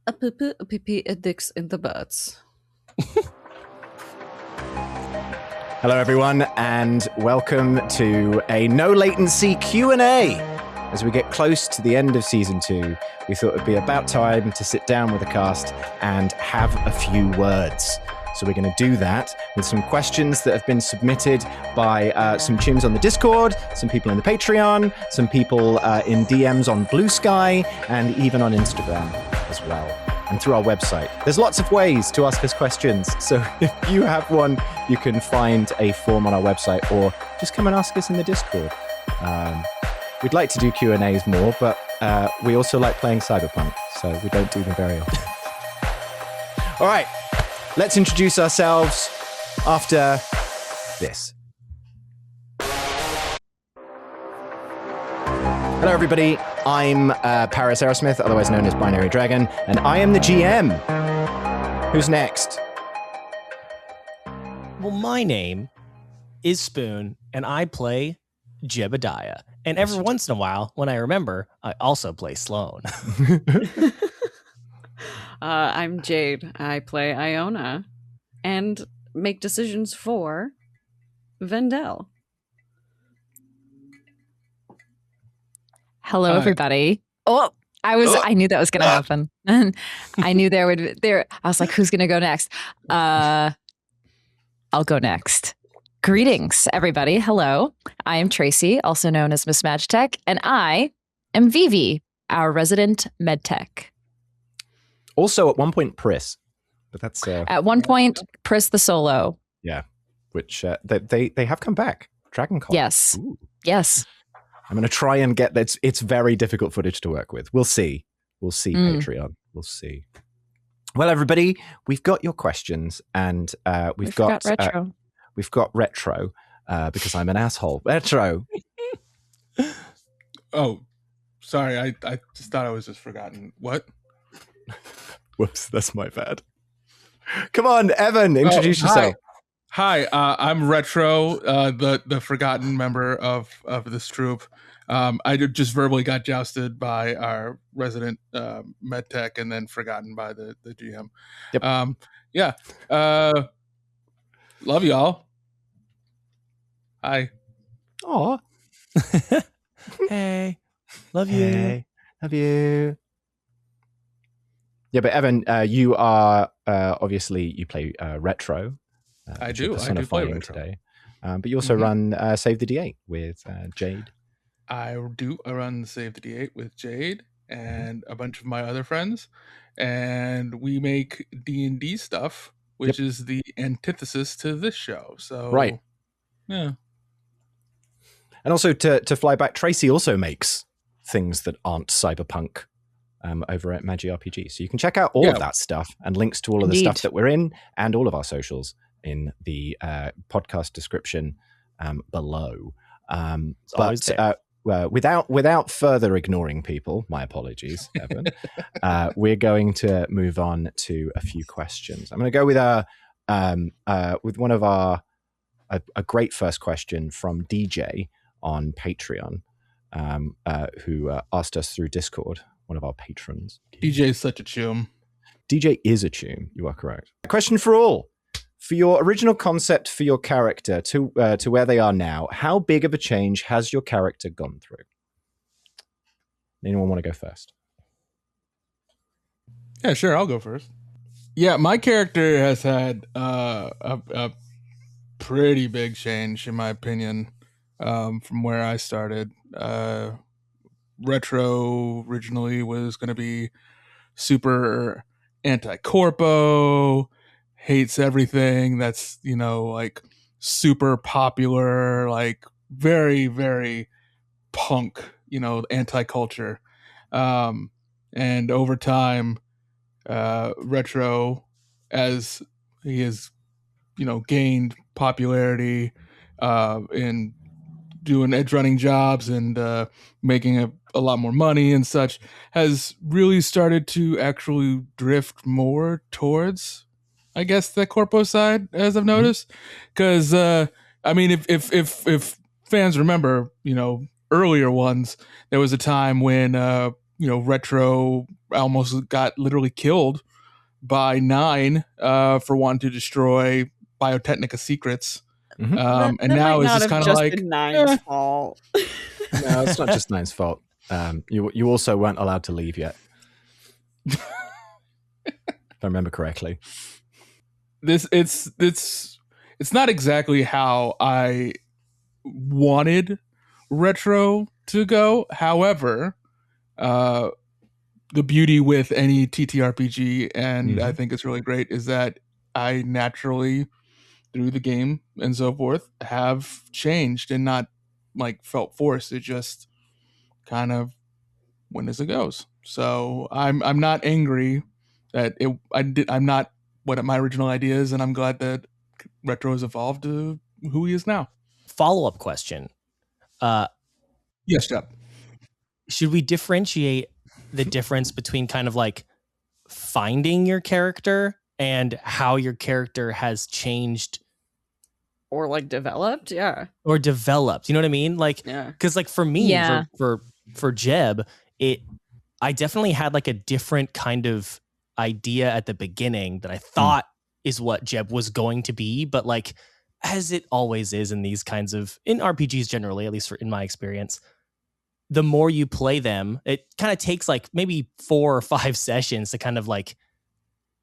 A poo-poo, a pee-pee, a dicks in the butts. Hello, everyone, and welcome to a No Latency Q&A. As we get close to the end of Season 2, we thought it'd be about time to sit down with the cast and have a few words. So we're going to do that with some questions that have been submitted by some chooms on the Discord, some people in the Patreon, some people in DMs on Blue Sky, and even on Instagram as well. And through our website. There's lots of ways to ask us questions. So if you have one, you can find a form on our website or just come and ask us in the Discord. We'd like to do Q&As more, but we also like playing Cyberpunk, so we don't do them very often. All right, let's introduce ourselves after this. Hello, everybody. I'm Paris Aerosmith, otherwise known as Binary Dragon, and I am the GM. Who's next? Well, my name is Spoon, and I play Jebediah. And every once in a while, when I remember, I also play Sloan. I'm Jade. I play Iona and make decisions for Vendel. Hello, everybody. I knew that was going to happen. I knew I was like, who's going to go next? I'll go next. Greetings, everybody. Hello. I am Tracy, also known as Miss Magitech, and I am Vivi, our resident medtech. Also, at one point, Pris. But that's at one point, Pris the Solo. Yeah, which they have come back. Dragon Con. Yes. Ooh. Yes. I'm going to try and get that. It's very difficult footage to work with. We'll see. Patreon. We'll see. Well, everybody, we've got your questions, and we've got retro. We've got retro because I'm an asshole. Retro. Oh, sorry. I just thought I was just forgotten. What? Whoops, that's my bad. Come on, Evan, introduce yourself. Hi, I'm Retro, the forgotten member of this troupe. I just verbally got jousted by our resident medtech and then forgotten by the GM. Yep. Love y'all. Hi. Aw. Hey, love you. Hey, love you. Yeah, but Evan, you are obviously you play Retro. I do play Retro today, but you also run Save the D8 with Jade. I run Save the D8 with Jade and a bunch of my other friends, and we make D&D stuff, which is the antithesis to this show. So right, yeah. And also to fly back, Tracy also makes things that aren't cyberpunk over at Magi RPG. So you can check out all of that stuff and links to all of the stuff that we're in and all of our socials in the podcast description below. Without further ignoring people, my apologies, Evan, we're going to move on to a few questions. I'm going to go with one of our a great first question from DJ on Patreon, who asked us through Discord. One of our patrons. DJ is such a choom. DJ is a choom. You are correct. A question for all. For your original concept for your character to where they are now, how big of a change has your character gone through? Anyone want to go first? Yeah, sure. I'll go first. Yeah, my character has had a pretty big change, in my opinion, from where I started. Retro originally was going to be super anti-corpo, hates everything that's, like super popular, like very, very punk, anti-culture. And over time, Retro, as he has, gained popularity in doing edge running jobs and making a lot more money and such, has really started to actually drift more towards, I guess, the corpo side, as I've noticed. Because if fans remember, earlier ones, there was a time when Retro almost got literally killed by Nine for wanting to destroy Biotechnica secrets. Mhm. And that now might it's not just have kind of just like, been Nine's fault. No, it's not just Nine's fault. You also weren't allowed to leave yet, if I remember correctly. it's not exactly how I wanted Retro to go. However, the beauty with any TTRPG, and I think it's really great, is that I naturally, through the game and so forth, have changed and not like felt forced. It just kind of went as it goes. So I'm not angry that I'm not what my original idea is, and I'm glad that Retro has evolved to who he is now. Follow-up question. Yes, Jeff. Should we differentiate the difference between kind of like finding your character and how your character has changed Or like developed, yeah. or developed? You know what I mean? Like, Yeah. because like for me, Yeah. for Jeb, I definitely had like a different kind of idea at the beginning that I thought is what Jeb was going to be, but like as it always is in these kinds of in RPGs generally, at least in my experience, the more you play them, it kind of takes like maybe 4 or 5 sessions to kind of like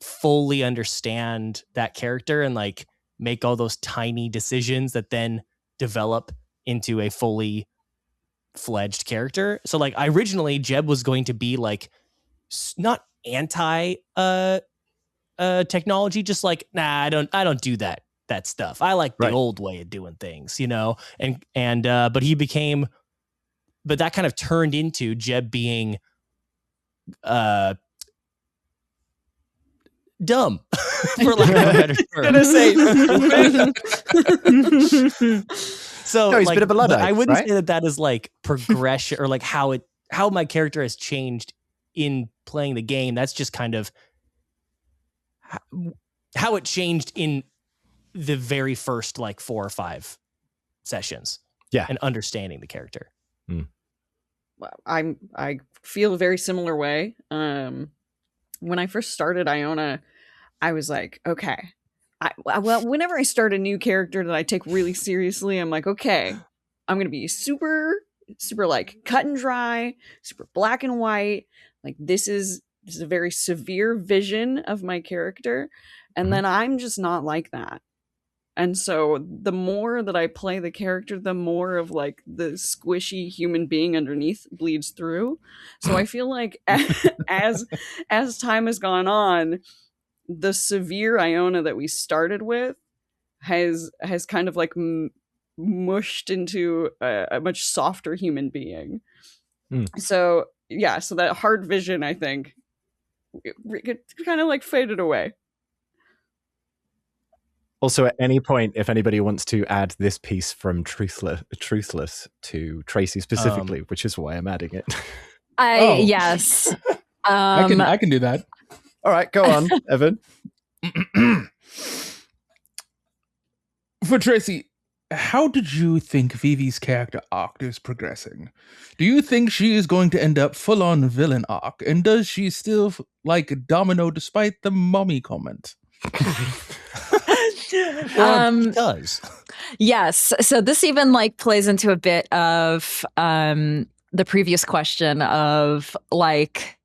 fully understand that character and like make all those tiny decisions that then develop into a fully fledged character. So like originally Jeb was going to be like not anti technology, just like, nah, I don't do that stuff. I like the old way of doing things, and but he became, but that kind of turned into Jeb being dumb, for lack of a better term. Gonna say So No, he's a like, bit of a Luddite, I wouldn't right? say that is like progression or like how my character has changed in playing the game. That's just kind of how it changed in the very first like 4 or 5 sessions. Yeah. And understanding the character. I feel a very similar way. When I first started Iona, I was like, okay. Well, whenever I start a new character that I take really seriously, I'm like, okay, I'm gonna be super like cut and dry, super black and white. Like this is a very severe vision of my character, and then I'm just not like that. And so the more that I play the character, the more of like the squishy human being underneath bleeds through. So I feel like as time has gone on, the severe Iona that we started with has kind of like mushed into a much softer human being. So yeah, so that hard vision, I think, it kind of like faded away. Also, at any point, if anybody wants to add this piece from Truthless to Tracy specifically, which is why I'm adding it. Yes. I can do that. All right, go on, Evan. For Tracy, how did you think Vivi's character arc is progressing? Do you think she is going to end up full-on villain arc? And does she still like Domino despite the mommy comment? It does. Yes. So this even like plays into a bit of the previous question of like,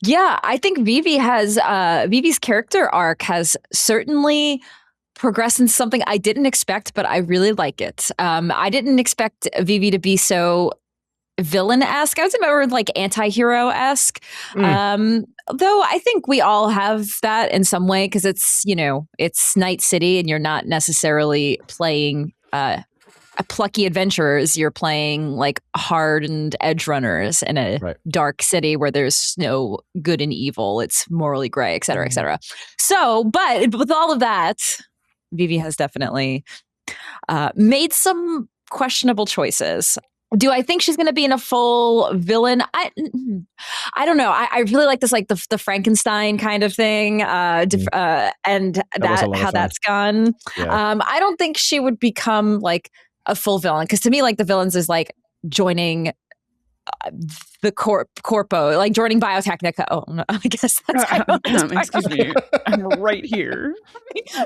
yeah, I think Vivi's character arc has certainly progressed into something I didn't expect, but I really like it. I didn't expect Vivi to be so villain-esque. I was more like anti-hero-esque. Though I think we all have that in some way because it's Night City and you're not necessarily playing a plucky adventurers. You're playing like hardened edge runners in a dark city where there's no good and evil. It's morally gray, et cetera, et cetera. So, but with all of that, Vivi has definitely made some questionable choices. Do I think she's going to be in a full villain? I don't know. I really like this, like the Frankenstein kind of thing, and how that's gone. Yeah. I don't think she would become like a full villain because to me, like the villains is like joining the corpo, like joining Biotechnica. Oh, no, I guess that's kind of excuse me, I'm right here.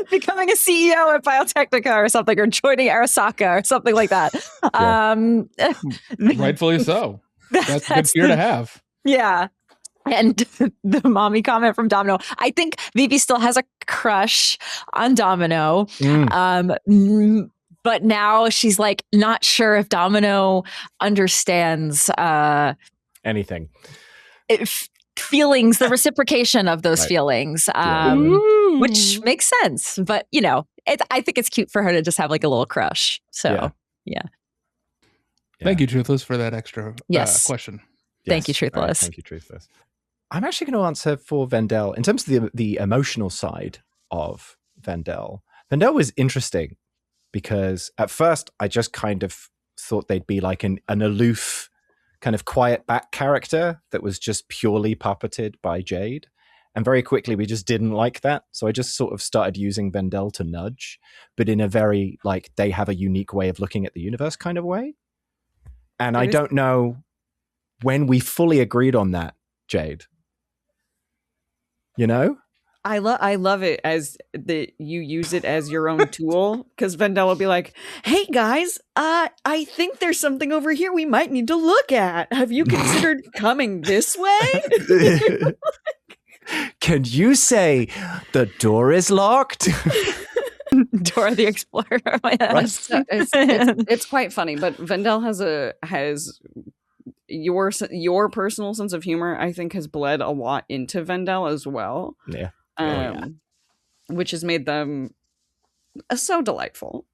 Becoming a CEO at Biotechnica or something, or joining Arasaka or something like that. Rightfully so. That's a good fear to have. Yeah. And the mommy comment from Domino. I think Vivi still has a crush on Domino. But now she's like not sure if Domino understands anything. Feelings, the reciprocation of those feelings, which makes sense. But I think it's cute for her to just have like a little crush. So yeah. Thank you, Truthless, for that extra question. Thank you, Truthless. Thank you, Truthless. I'm actually going to answer for Vendel in terms of the emotional side of Vendel. Vendel was interesting because at first I just kind of thought they'd be like an aloof, kind of quiet back character that was just purely puppeted by Jade. And very quickly we just didn't like that. So I just sort of started using Vendel to nudge, but in a very like they have a unique way of looking at the universe kind of way. And I don't know when we fully agreed on that, Jade. I love it as that you use it as your own tool, because Vendel will be like, hey guys, I think there's something over here we might need to look at. Have you considered coming this way? Can you say the door is locked? Dora the Explorer. Right. So it's quite funny, but Vendel has your personal sense of humor, I think, has bled a lot into Vendel as well. Yeah. Which has made them so delightful.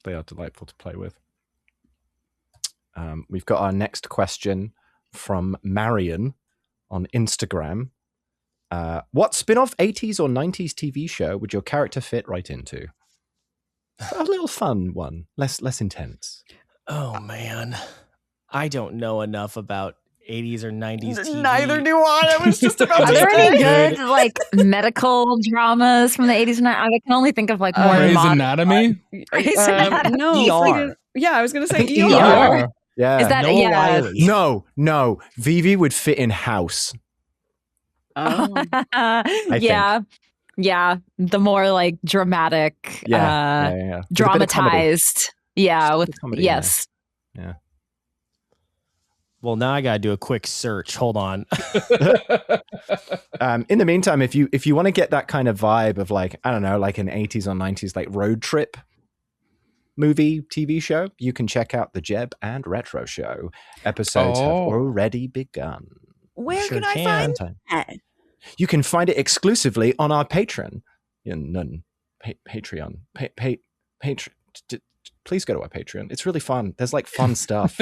They are delightful to play with. We've got our next question from Marion on Instagram. What spin-off 80s or 90s TV show would your character fit right into? A little fun one, less intense. Oh man, I don't know enough about 80s or 90s TV. Neither do I. I was just about to say. Are there any good like medical dramas from the 80s and 90s? I can only think of like more Grey's modern. Anatomy? Grey's Anatomy. No. ER. Yeah, I was going to say ER. Yeah. Is that Noah Wiley. No. Vivi would fit in House. Oh. Yeah. The more like dramatic, dramatized. Yeah. With yes. Yeah. Well, now I got to do a quick search. Hold on. In the meantime, if you want to get that kind of vibe of like, I don't know, like an 80s or 90s like road trip movie TV show, you can check out the Jeb and Retro Show. Episodes have already begun. Where can I find that? You can find it exclusively on our Patreon. Patreon. Please go to our Patreon. It's really fun. There's like fun stuff.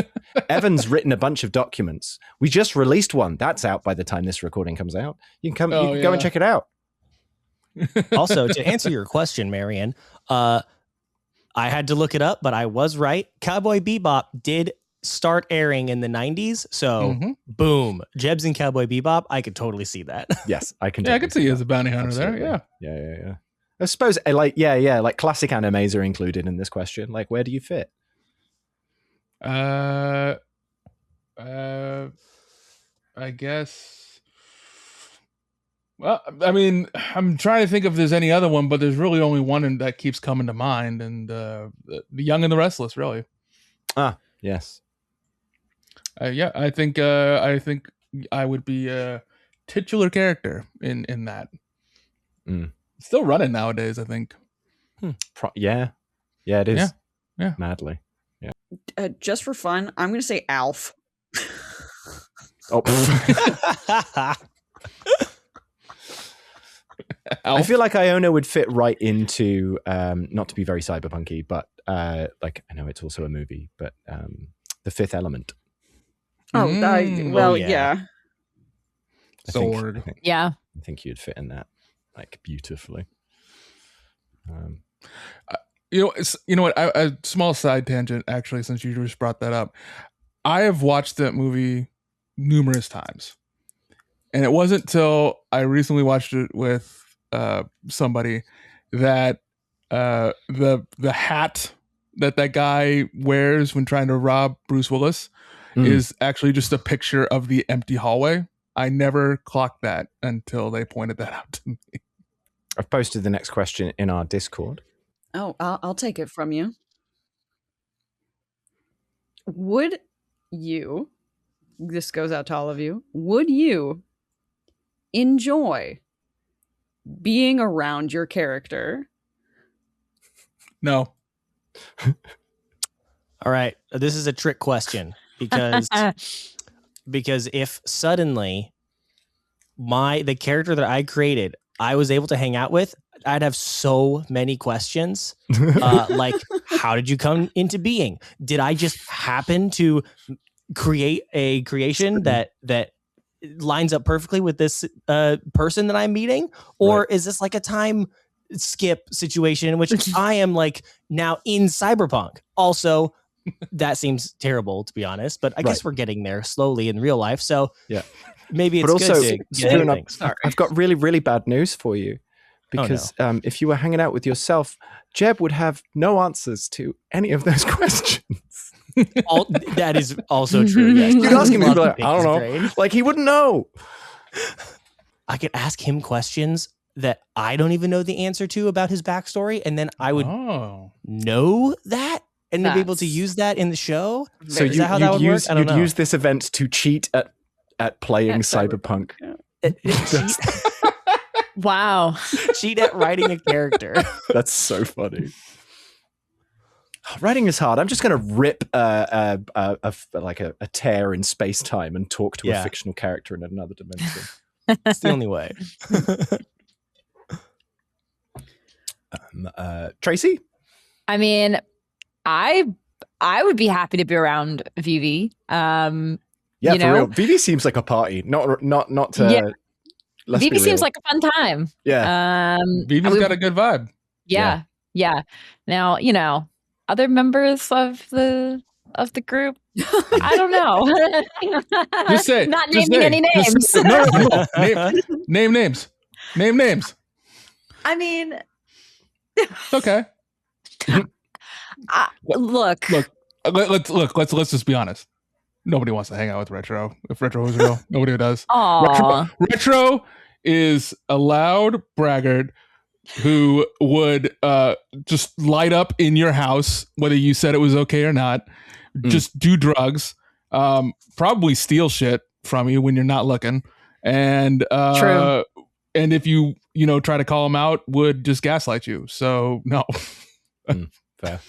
Evan's written a bunch of documents. We just released one. That's out by the time this recording comes out. You can go and check it out. Also, to answer your question, Marion, I had to look it up, but I was right. Cowboy Bebop did start airing in the 90s. So boom, Jebs and Cowboy Bebop. I could totally see that. Yes, I can. Yeah, I could see you as a bounty hunter. Absolutely. There. Yeah. I suppose like classic animes are included in this question. Like, where do you fit? I guess. Well, I mean, I'm trying to think if there's any other one, but there's really only one that keeps coming to mind, and the Young and the Restless, really. Ah, yes. I think I would be a titular character in that. Still running nowadays, I think. Yeah, it is. Yeah. Madly. Yeah. Just for fun, I'm going to say Alf. Oh. I feel like Iona would fit right into, not to be very cyberpunky, but like I know it's also a movie, but The Fifth Element. Yeah. Sword. Yeah. I think you'd fit in that like beautifully. You know what? A small side tangent, actually, since you just brought that up. I have watched that movie numerous times, and it wasn't till I recently watched it with somebody that the hat that guy wears when trying to rob Bruce Willis is actually just a picture of the empty hallway. I never clocked that until they pointed that out to me. I've posted the next question in our Discord. Oh, I'll take it from you. Would you, this goes out to all of you, would you enjoy being around your character? No. All right, this is a trick question because if suddenly the character that I created, I was able to hang out with, I'd have so many questions. Like, how did you come into being? Did I just happen to create a creation that lines up perfectly with this person that I'm meeting? Or is this like a time skip situation in which I am like now in cyberpunk? Also, that seems terrible, to be honest, but I guess we're getting there slowly in real life. So maybe it's good to get ahead of things. I've got really, really bad news for you. Because if you were hanging out with yourself, Jeb would have no answers to any of those questions. That is also true. Yes. You'd ask him, like, I don't know. Like, he wouldn't know. I could ask him questions that I don't even know the answer to about his backstory, and then I would know that and be able to use that in the show. So is that how that would work? I don't know. Use this event to cheat at playing cyberpunk. Wow. Cheat at writing a character. That's so funny. Writing is hard. I'm just going to rip a tear in space-time and talk to a fictional character in another dimension. It's the only way. Tracy? I mean, I would be happy to be around Vivi. For real. Vivi seems like a party. Not to... Vivi seems like a fun time. Yeah. Vivi's got a good vibe. Yeah. Now, other members of the group, I don't know. Just say. Not naming any names. No. Name names. Name names. I mean, okay. Look. Let's just be honest. Nobody wants to hang out with Retro. If Retro was real, nobody does. Retro is a loud braggart who would just light up in your house, whether you said it was okay or not. Just do drugs, probably steal shit from you when you're not looking, and True. And if you try to call him out, would just gaslight you. So no. Fair.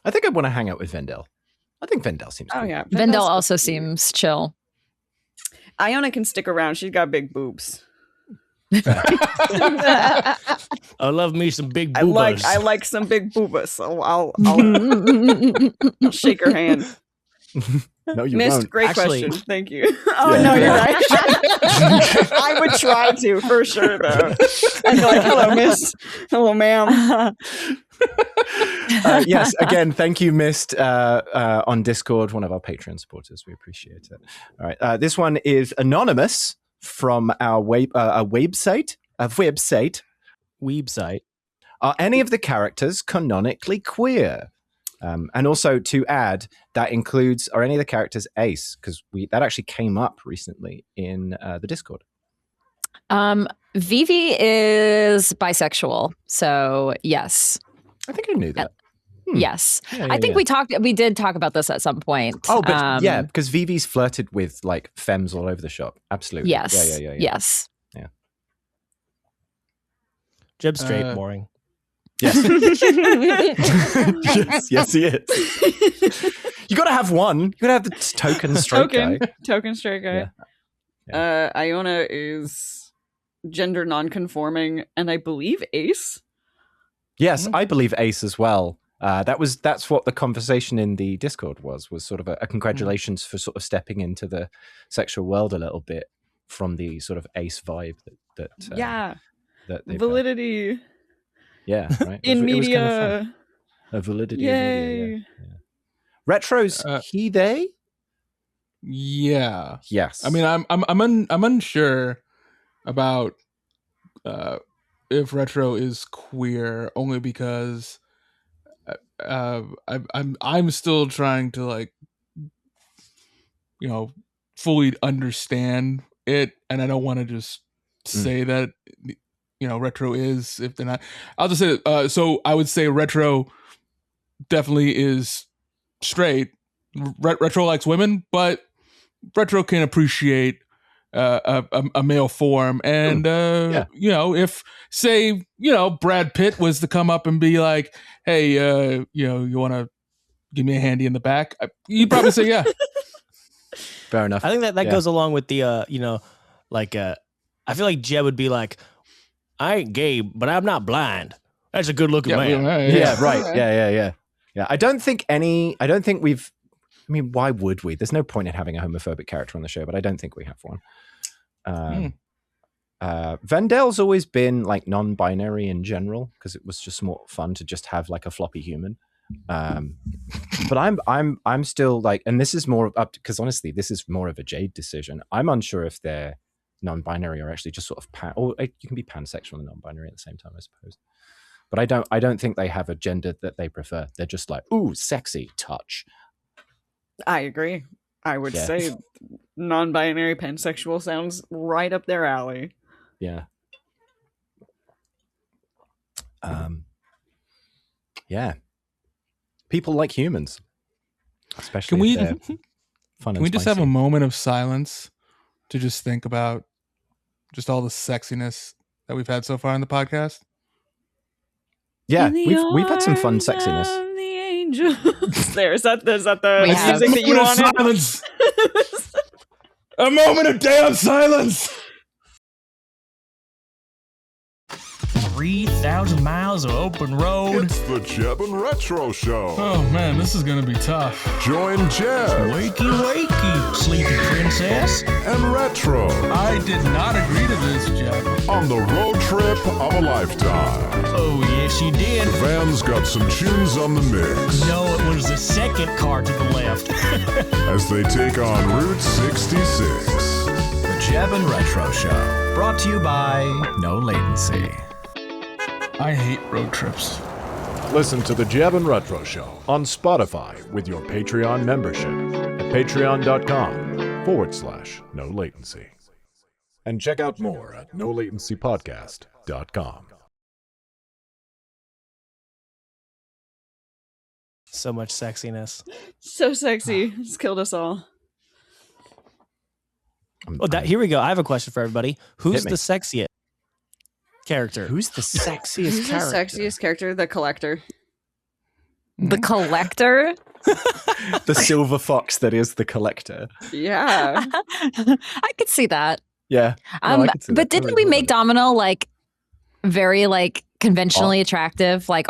I think I want to hang out with Vendel. I think Vendel seems cool. Yeah. Vendel also seems chill. Iona can stick around. She's got big boobs. I love me some big boobas. I like some big boobas. So I'll shake her hand. No, you Missed. won't. Great question. Thank you. No, you're right. I would try to, for sure, though. I'd be like, hello, miss. Hello, ma'am. Yes, again, thank you, Mist, on Discord, one of our Patreon supporters. We appreciate it. All right, this one is anonymous from our website. Are any of the characters canonically queer? And also to add, that includes, are any of the characters ace? Because that actually came up recently in the Discord. Vivi is bisexual, so yes. I think I knew that. Yes. I think we did talk about this at some point. Oh, but because Vivi's flirted with like femmes all over the shop. Absolutely. Yes. Yeah. Yes. Yeah. Jeb's straight, boring. Yes. yes, he is. You got to have one. You got to have the token straight guy. Token straight guy. Yeah. Iona is gender non-conforming, and I believe ace. Yes, I believe ace as well. That's what the conversation in the Discord was sort of a congratulations for sort of stepping into the sexual world a little bit from the sort of ace vibe that validity. Had. Yeah, right. In media. It was kind of fun. A validity Yay. in media. Yeah. Retro's he they? Yeah. Yes. I mean, I'm unsure about if Retro is queer, only because I'm still trying to like fully understand it, and I don't want to just say that retro is, if they're not. I'll just say so I would say retro definitely is straight. Retro likes women, but retro can appreciate a male form, and if say Brad Pitt was to come up and be like, hey, you want to give me a handy in the back, you'd probably say yeah. Fair enough. I think that goes along with the I feel like Jeb would be like, I ain't gay, but I'm not blind. That's a good looking man. Yeah, right. Yeah. I don't think we've. I mean, why would we? There's no point in having a homophobic character on the show, but I don't think we have one. Vendel's always been like non-binary in general because it was just more fun to just have like a floppy human. But I'm still like, and this is more up because honestly, this is more of a Jade decision. I'm unsure if they're non-binary or actually just sort of or you can be pansexual and non-binary at the same time, I suppose. But I don't think they have a gender that they prefer. They're just like, ooh, sexy touch. I agree. I would say non-binary pansexual sounds right up their alley. Yeah. Yeah. People like humans, especially. Can we fun? Can we just have a moment of silence to just think about just all the sexiness that we've had so far in the podcast? Yeah, we've had some fun sexiness. The angels. Is that the music that you wanted? Silence. A moment of damn silence. 3,000 miles of open road. It's the Jeb and Retro Show. Oh man, this is gonna be tough. Join Jeb. Wakey, sleepy princess. And Retro. I did not agree to this, Jeb. On the road trip of a lifetime. Oh yes, you did. Van's got some tunes on the mix. No, it was the second car to the left. As they take on Route 66. The Jeb and Retro Show. Brought to you by NoLatency. I hate road trips. Listen to the Jeb and Retro Show on Spotify with your Patreon membership at patreon.com/NoLatency. And check out more at NoLatencyPodcast.com. So much sexiness. So sexy. It's killed us all. Here we go. I have a question for everybody. Who's the sexiest character? Who's the sexiest character? The sexiest character? The Collector. The Collector? The silver fox that is the Collector. Yeah. I could see that. Yeah. But didn't we make Domino like very like conventionally attractive? Like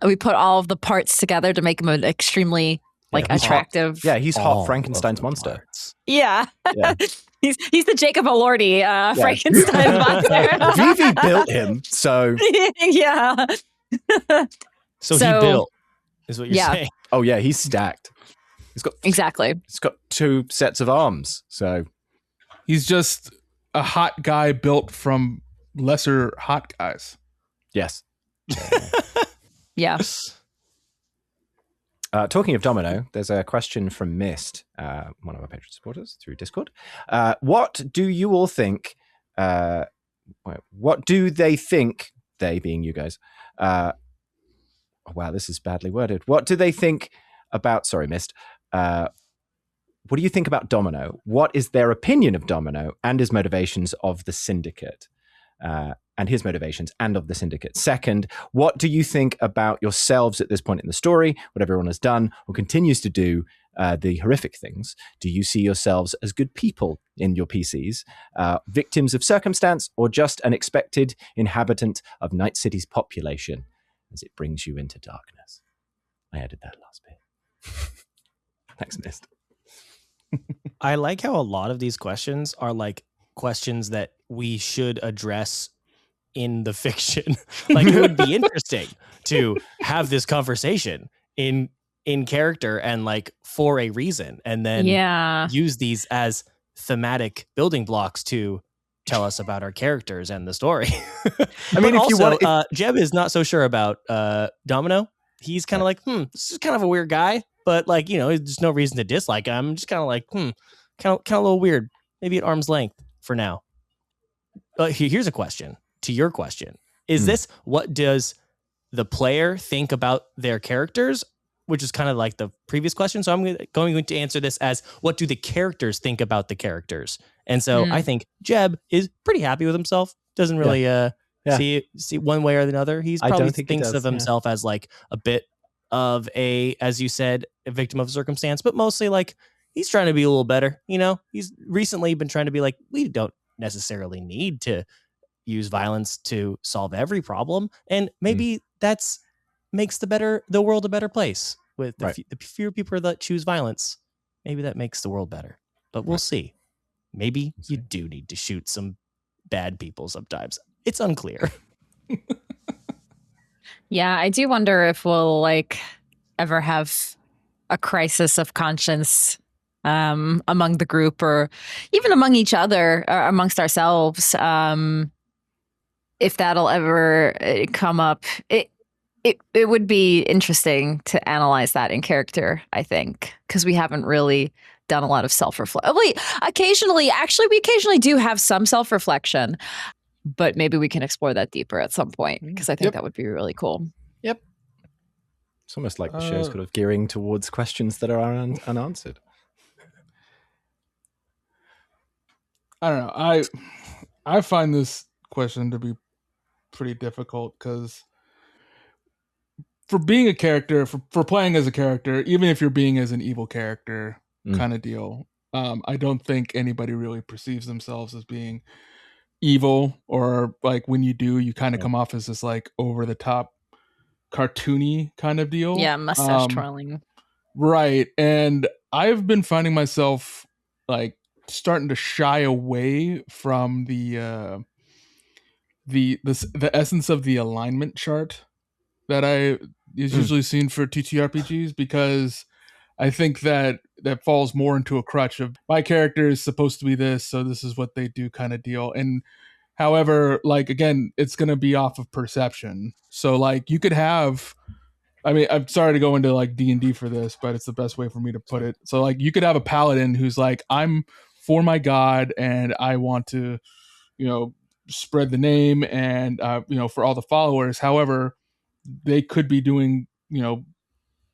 we put all of the parts together to make him an extremely attractive. Hot. Yeah, he's hot Frankenstein's monster. Parts. Yeah. He's the Jacob Elordi Frankenstein monster. Vivi built him, so yeah. So he built, is what you're saying. Oh yeah, he's stacked. He's got He's got 2 sets of arms, so he's just a hot guy built from lesser hot guys. Yes. Yeah. Talking of Domino, there's a question from Mist, one of our Patreon supporters through Discord. What do you all think? What do they think? They being you guys. Wow, this is badly worded. What do they think about? Sorry, Mist. What do you think about Domino? What is their opinion of Domino and his motivations of the Syndicate? And his motivations and of the Syndicate. Second, what do you think about yourselves at this point in the story? What everyone has done or continues to do, the horrific things. Do you see yourselves as good people in your PCs, victims of circumstance, or just an expected inhabitant of Night City's population as it brings you into darkness? I added that last bit. Thanks, Mist. I like how a lot of these questions are like questions that we should address in the fiction. Like it would be interesting to have this conversation in character and like for a reason, and then use these as thematic building blocks to tell us about our characters and the story. I mean, Jeb is not so sure about Domino. He's kind of like, this is kind of a weird guy, but like, there's no reason to dislike him. I'm just kind of like, kind of a little weird. Maybe at arm's length for now. But here's a question to your question. Is this, what does the player think about their characters? Which is kind of like the previous question. So I'm going to answer this as, what do the characters think about the characters? And so I think Jeb is pretty happy with himself. Doesn't really see one way or another. He's probably thinks of himself as like a bit of a, as you said, a victim of circumstance, but mostly like he's trying to be a little better. He's recently been trying to be like, we don't necessarily need to use violence to solve every problem. And maybe that's makes the world a better place with the fewer people that choose violence. Maybe that makes the world better, but we'll see. Maybe you do need to shoot some bad people sometimes. It's unclear. Yeah, I do wonder if we'll ever have a crisis of conscience among the group, or even among each other, or amongst ourselves. If that'll ever come up, it would be interesting to analyze that in character, I think, because we haven't really done a lot of self-reflection. We occasionally do have some self-reflection, but maybe we can explore that deeper at some point, because I think that would be really cool. Yep. It's almost like the show's kind of gearing towards questions that are unanswered. I don't know. I find this question to be pretty difficult, because for being a character, for playing as a character, even if you're being as an evil character kind of deal, I don't think anybody really perceives themselves as being evil, or like when you do, you kind of come off as this like over the top cartoony kind of deal. Yeah, mustache twirling. Right. And I've been finding myself like starting to shy away from the essence of the alignment chart that is usually seen for TTRPGs, because I think that falls more into a crutch of my character is supposed to be this, so this is what they do kind of deal. And however, like, again, it's going to be off of perception. So like you could have, I mean, I'm sorry to go into like D&D for this, but it's the best way for me to put it. So like you could have a paladin who's like, I'm for my god and I want to, spread the name and, for all the followers. However, they could be doing,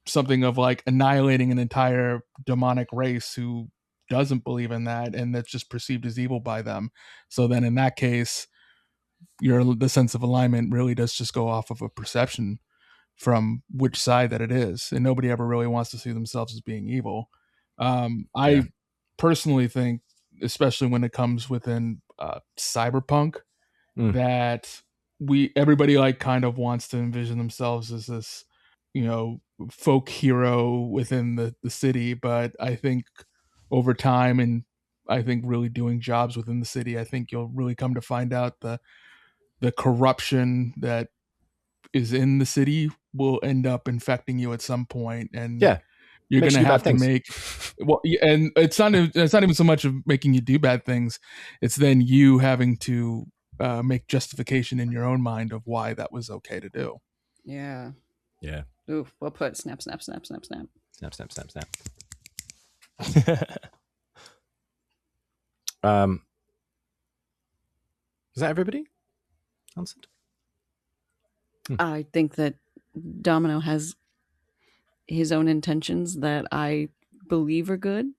something of like annihilating an entire demonic race who doesn't believe in that, and that's just perceived as evil by them. So then in that case, the sense of alignment really does just go off of a perception from which side that it is, and nobody ever really wants to see themselves as being evil. I personally think, especially when it comes within cyberpunk, that everybody like kind of wants to envision themselves as this, folk hero within the city. But I think over time, and I think really doing jobs within the city, I think you'll really come to find out the corruption that is in the city will end up infecting you at some point, and you're going to have to make and it's not even so much of making you do bad things, it's then you having to make justification in your own mind of why that was okay to do. Yeah. Yeah. Ooh, we'll put snap, snap, snap, snap, snap. Snap, snap, snap, snap. Is that everybody answered? I think that Domino has his own intentions that I believe are good.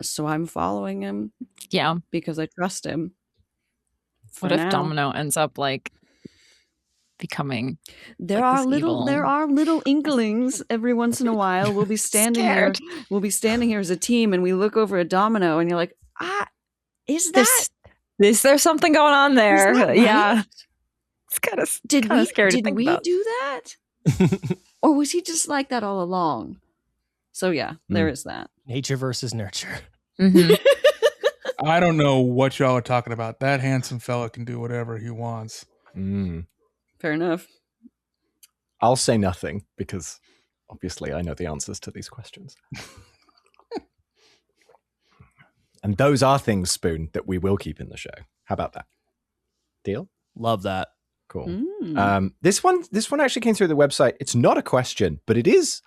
So I'm following him. Yeah. Because I trust him. What if Domino ends up like becoming there are little inklings every once in a while. We'll be standing here as a team, and we look over at Domino, and you're like, is there something going on there? Right? Yeah. It's kind of scary to think about. Did we do that? Or was he just like that all along? So yeah, there is that. Nature versus nurture. I don't know what y'all are talking about. That handsome fella can do whatever he wants. Fair enough. I'll say nothing because obviously I know the answers to these questions. And those are things, Spoon, that we will keep in the show. How about that? Deal? Love that. Cool. This one actually came through the website. It's not a question, but it is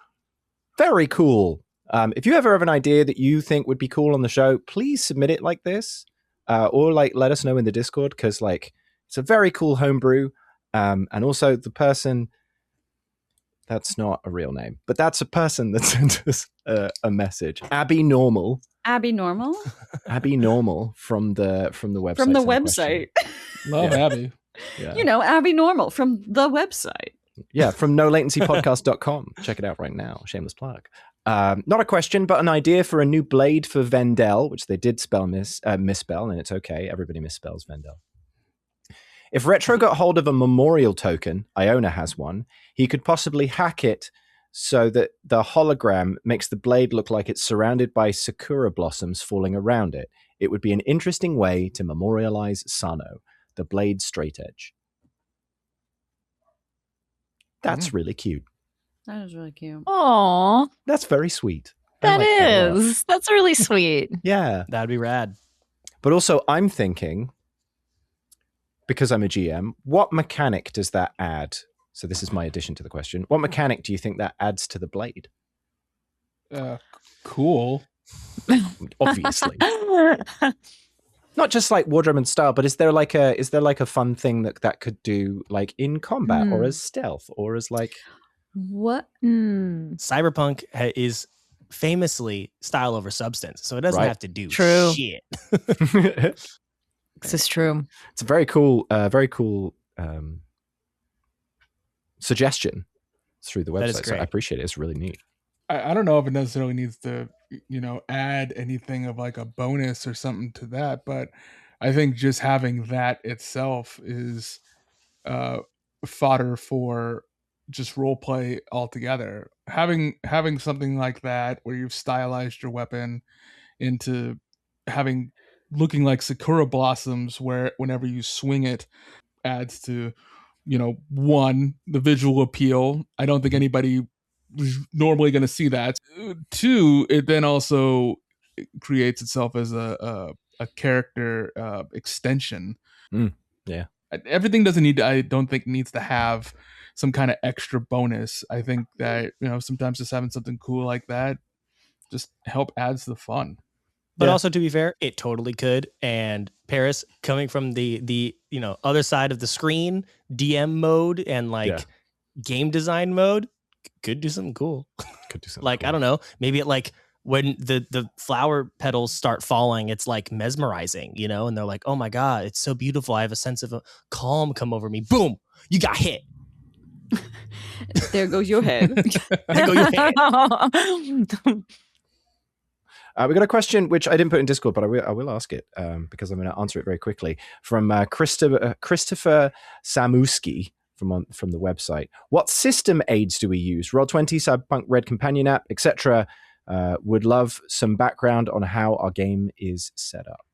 Very cool. If you ever have an idea that you think would be cool on the show, please submit it like this, or like let us know in the Discord, because like it's a very cool homebrew. And also the person, that's not a real name, but that's a person that sent us a message. Abby Normal Abby Normal? Abby Normal from the website. From the website. Love Abby. Yeah. You know, Abby Normal from the website. Yeah, from NoLatencyPodcast.com. Check it out right now. Shameless plug. Not a question, but an idea for a new blade for Vendel, which they did misspell, and it's okay. Everybody misspells Vendel. If Retro got hold of a memorial token, Iona has one, he could possibly hack it so that the hologram makes the blade look like it's surrounded by sakura blossoms falling around it. It would be an interesting way to memorialize Sano, the blade's straight edge. That's really cute. That is really cute. Aw, That's very sweet. that I like that a lot. is. That's really sweet. Yeah. That'd be rad. But also, I'm thinking, because I'm a GM, what mechanic does that add? So this is my addition to the question. What mechanic do you think that adds to the blade? Cool. Obviously. Not just like wardrobe and style, but is there like a fun thing that could do like in combat or as stealth or as like What? Cyberpunk is famously style over substance, so it doesn't Right. have to do True. shit. This is true. It's a very cool suggestion through the That is website. So I great. appreciate it. It's really neat. I don't know if it necessarily needs to, add anything of like a bonus or something to that, but I think just having that itself is fodder for just role play altogether. Having something like that where you've stylized your weapon into looking like sakura blossoms, where whenever you swing it, adds to one, the visual appeal. I don't think anybody was normally going to see that. Two, it then also creates itself as a character extension. Yeah. Everything doesn't need to, I don't think needs to have some kind of extra bonus. I think that sometimes just having something cool like that just adds the fun. But also, to be fair, it totally could. And Paris, coming from the other side of the screen, DM mode and like game design mode, could do something cool. Could do something Like, cool. I don't know, maybe it like when the flower petals start falling, it's like mesmerizing, and they're like, oh my God, it's so beautiful. I have a sense of calm come over me. Boom, you got hit. There goes your head. There go your head. We got a question which I didn't put in Discord, but I will ask it because I'm going to answer it very quickly from Christopher Samuski from the website. What system aids do we use? Roll20, cyberpunkred companion app, etc. Would love some background on how our game is set up.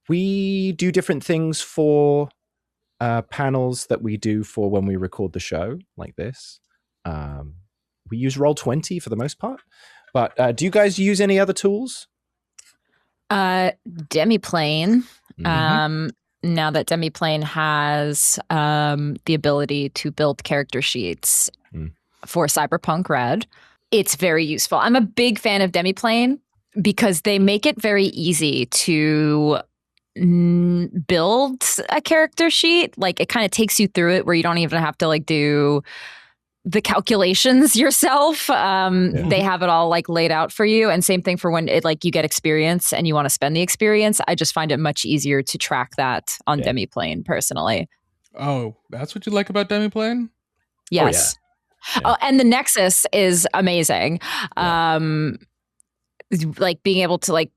We do different things for panels that we do for when we record the show, like this. We use Roll20 for the most part. But do you guys use any other tools? Demiplane. Mm-hmm. Now that Demiplane has the ability to build character sheets for Cyberpunkred, it's very useful. I'm a big fan of Demiplane because they make it very easy to build a character sheet. Like, it kind of takes you through it where you don't even have to like do the calculations yourself. They have it all like laid out for you. And same thing for when it like you get experience and you want to spend the experience. I just find it much easier to track that on Demiplane personally. Oh, that's what you like about Demiplane? Yes. Yeah. Oh, and the Nexus is amazing. Like being able to like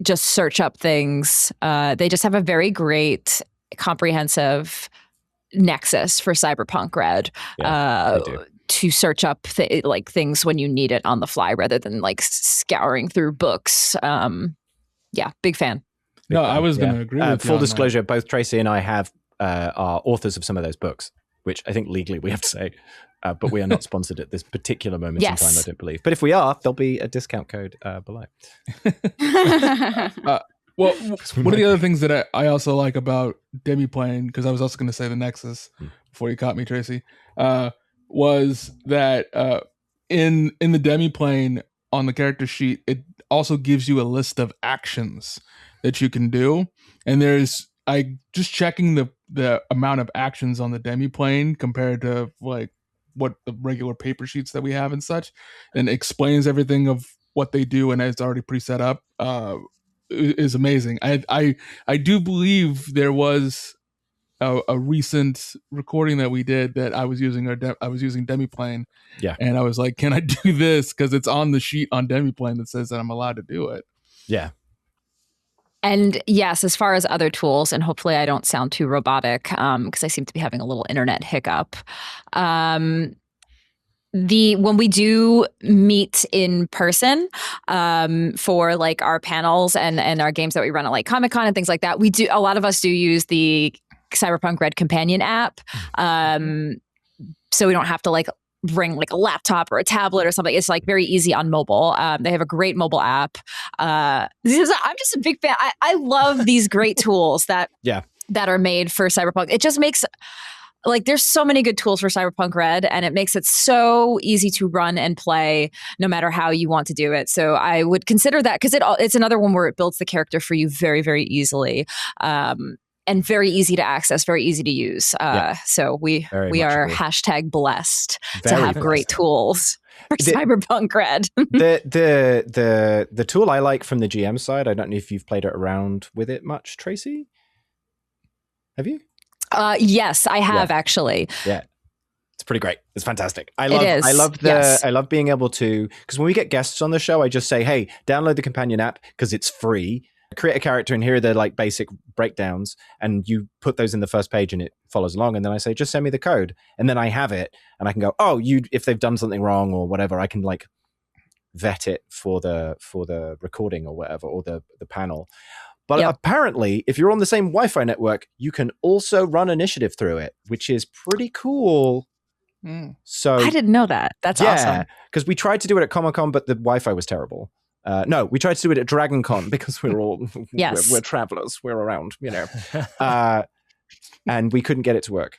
just search up things. They just have a very great comprehensive Nexus for Cyberpunkred. They do. To search up like things when you need it on the fly rather than like scouring through books. Big fan. No, I was going to agree with you full on disclosure, both Tracy and I are authors of some of those books, which I think legally we have to say, but we are not sponsored at this particular moment in time, I don't believe. But if we are, there'll be a discount code below. Well, one of the other things that I also like about Demiplane, because I was also going to say the Nexus before you caught me, Tracy, was that in the demiplane on the character sheet, it also gives you a list of actions that you can do. And I just checking the amount of actions on the demiplane compared to like what the regular paper sheets that we have and such, and explains everything of what they do, and it's already pre-set up. Is amazing. I do believe there was a recent recording that we did that I was using I was using Demiplane. Yeah. And I was like, can I do this? Because it's on the sheet on Demiplane that says that I'm allowed to do it. Yeah. And yes, as far as other tools, and hopefully I don't sound too robotic, because I seem to be having a little internet hiccup. When we do meet in person for like our panels and our games that we run at like Comic-Con and things like that, a lot of us do use the cyberpunkred companion app, so we don't have to like bring like a laptop or a tablet or something. It's like very easy on mobile. They have a great mobile app. I'm just a big fan. I love these great tools that are made for Cyberpunk. It just makes like there's so many good tools for Cyberpunkred, and it makes it so easy to run and play no matter how you want to do it. So I would consider that, because it's another one where it builds the character for you very, very easily. And very easy to access, very easy to use. So we are hashtag blessed to have great tools for Cyberpunkred. the tool I like from the GM side, I don't know if you've played it around with it much, Tracy. Have you? Yes, I have actually. Yeah. It's pretty great. It's fantastic. I love being able to, because when we get guests on the show, I just say, hey, download the companion app because it's free. Create a character, and here are the like basic breakdowns, and you put those in the first page and it follows along, and then I say just send me the code, and then I have it, and I can go, if they've done something wrong or whatever, I can like vet it for the recording or whatever, or the panel. But apparently if you're on the same Wi-Fi network, you can also run initiative through it, which is pretty cool. So I didn't know that. That's awesome. Because we tried to do it at Comic-Con, but the Wi-Fi was terrible. No, we tried to do it at Dragon Con because we're all we're travelers, we're around, and we couldn't get it to work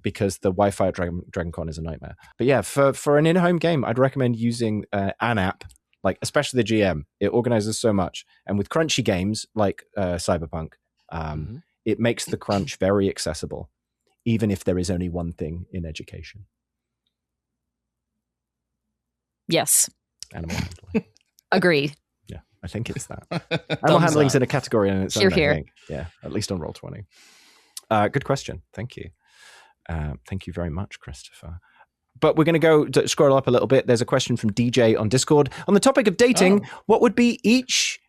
because the Wi-Fi at Dragon Con is a nightmare. But yeah, for an in-home game, I'd recommend using an app, like especially the GM. It organizes so much, and with crunchy games like Cyberpunk, it makes the crunch very accessible, even if there is only one thing in education. Yes. Animal handling. Agreed. Yeah, I think it's that. Animal handling's in a category in its own, I think. Yeah, at least on Roll20. Good question. Thank you. Thank you very much, Christopher. But we're going to go scroll up a little bit. There's a question from DJ on Discord. On the topic of dating, what would be each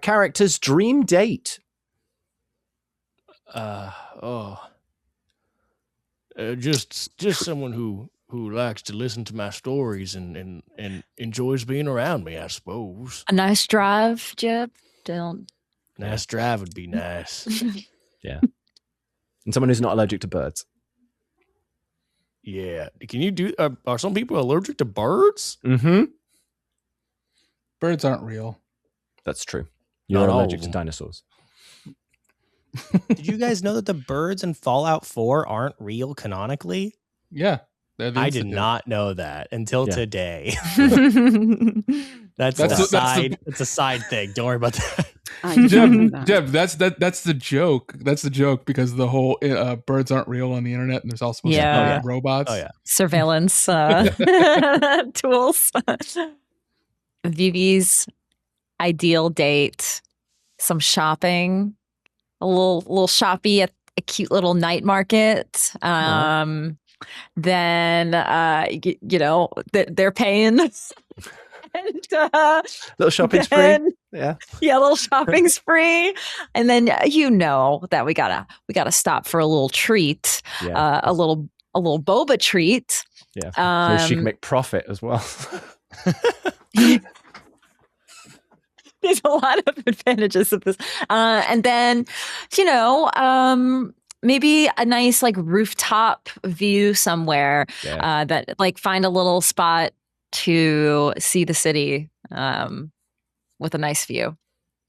character's dream date? Just someone who likes to listen to my stories and enjoys being around me, I suppose. A nice drive, Jeb. Nice drive would be nice. Yeah. And someone who's not allergic to birds. Yeah. Can you do? Are some people allergic to birds? Mm-hmm. Birds aren't real. That's true. You're allergic to dinosaurs. Did you guys know that the birds in Fallout 4 aren't real canonically? Yeah. I did not know that until today. That's a side thing. Don't worry about that. Jeb, that's the joke. That's the joke, because the whole birds aren't real on the internet, and there's also supposed to be robots. Oh yeah, surveillance tools. Vivi's ideal date: some shopping, a little shoppy at a cute little night market. Then they're paying. And, little shopping spree. Yeah, little shopping spree. And then that we gotta stop for a little treat. A little boba treat. Yeah, so she can make profit as well. There's a lot of advantages of this. And then, maybe a nice like rooftop view somewhere that like find a little spot to see the city with a nice view.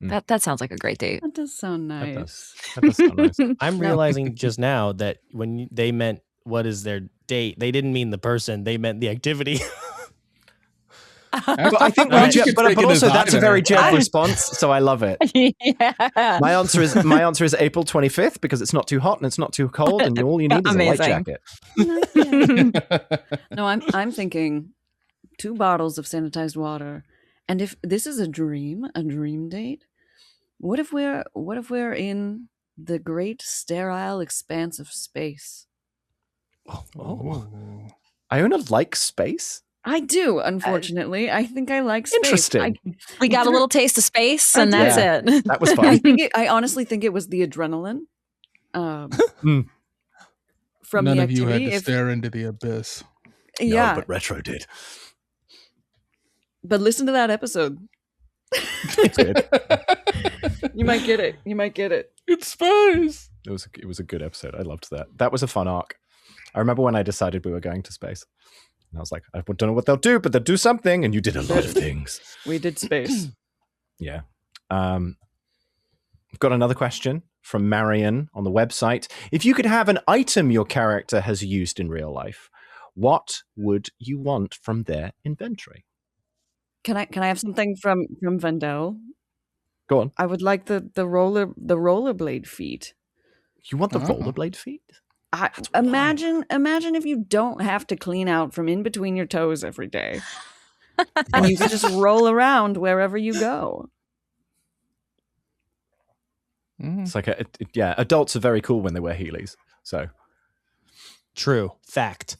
That sounds like a great date. That does sound nice. That does sound nice. I'm realizing just now that when they meant what is their date, they didn't mean the person, they meant the activity. But I think, I Jeb, could but take it also as that's a either. very Jeb response, so I love it. Yeah. My answer is April 25th because it's not too hot and it's not too cold, and all you need is a light Amazing. jacket. No, I'm thinking 2 bottles of sanitized water. And if this is a dream date, what if we're in the great sterile expanse of space? Oh. Iona likes space. I do, unfortunately. I think I like space. Interesting. We got a little taste of space, and I that's did. it. That was I fun. I honestly think it was the adrenaline from None the of you had activity. to stare into the abyss. Yeah, No, but Retro did. but listen to that episode. It's good. You might get it. You might get it. It's space. It was a good episode. I loved that. That was a fun arc. I remember when I decided we were going to space. And I was like, I don't know what they'll do, but they'll do something. And you did a lot of things. We did space. Yeah. We've got another question from Marion on the website. If you could have an item your character has used in real life, what would you want from their inventory? Can I have something from Vendel? Go on. I would like the rollerblade feet. You want the Oh. rollerblade feet? Imagine if you don't have to clean out from in between your toes every day, and you can just roll around wherever you go. It's like adults are very cool when they wear Heelys. So True. Fact.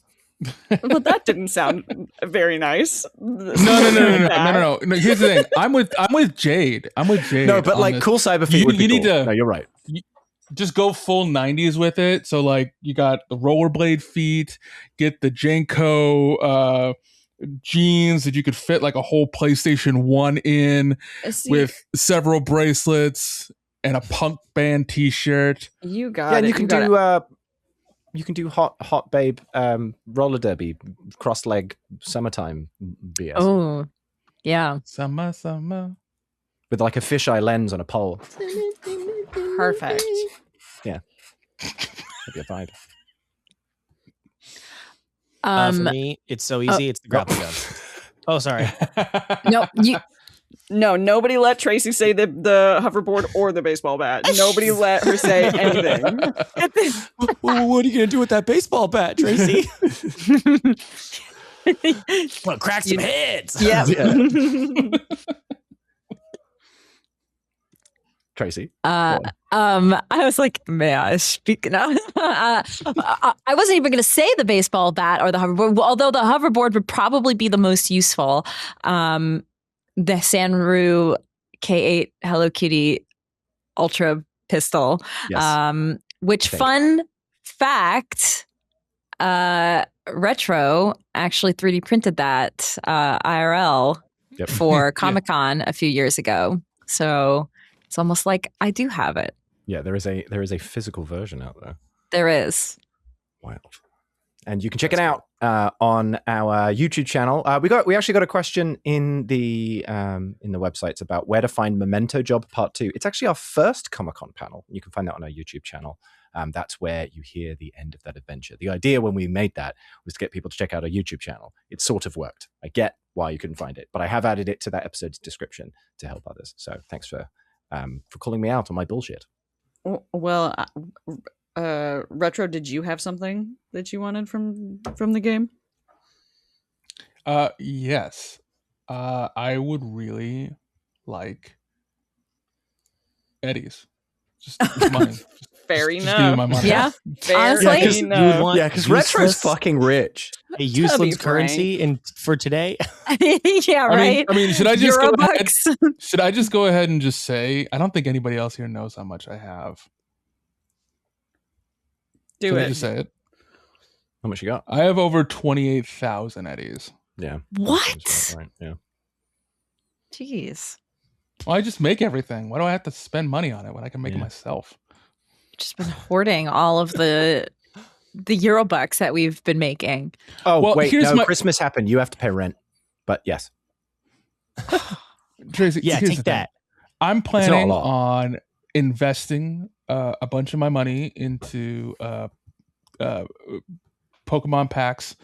Well, that didn't sound very nice. No. Here's the thing. I'm with Jade. no, but on like this. cool cyber feet would be you need cool. to- No, you're right. Just go full 90s with it. So like you got the rollerblade feet, get the Jenko jeans that you could fit like a whole PlayStation 1 in See, with several bracelets and a punk band t-shirt. you got Yeah, it. and you can got do it. you can do hot babe roller derby, cross leg summertime BS Oh, yeah. Summer. with like a fisheye lens on a pole. Perfect. That'd be a vibe. For me, it's so easy. It's the grapple gun. Oh, sorry. No, No, nobody let Tracy say the hoverboard or the baseball bat. Nobody let her say anything. What are you gonna do with that baseball bat, Tracy? Well, crack some heads. yeah. Tracy. I was like, may I speak now? I wasn't even going to say the baseball bat or the hoverboard, although the hoverboard would probably be the most useful. The Sanru K8 Hello Kitty Ultra Pistol. Yes. Which Thank fun fact, Retro actually 3D printed that IRL Yep. for Comic-Con a few years ago. So it's almost like I do have it. Yeah, there is a physical version out there. There is. Wild. And you can check it out on our YouTube channel. We actually got a question in the websites about where to find Memento Job Part 2. It's actually our first Comic-Con panel. You can find that on our YouTube channel. That's where you hear the end of that adventure. The idea when we made that was to get people to check out our YouTube channel. It sort of worked. I get why you couldn't find it, but I have added it to that episode's description to help others. So thanks for calling me out on my bullshit. Well, Retro, did you have something that you wanted from the game? Yes. I would really like Eddie's. Just money. Fair Just give me enough. my money. Yeah. Fair Honestly, enough. Yeah, because Retro's fucking rich. a useless frank. currency for today. Yeah, right. I mean, should I just go ahead? Eurobucks. Should I just go ahead and just say I don't think anybody else here knows how much I have. Do Should I it. just say it? How much you got? I have over 28,000 Eddies. Yeah. What? Right. Yeah. Jeez. Well, I just make everything. Why do I have to spend money on it when I can make it Yeah. myself? Just been hoarding all of the Eurobucks that we've been making. Oh, Well, wait. here's No, my- Christmas happened. You have to pay rent. But yes. Tracy, Yeah, here's take the thing. that. I'm not a planning lot. on investing a bunch of my money into Pokemon packs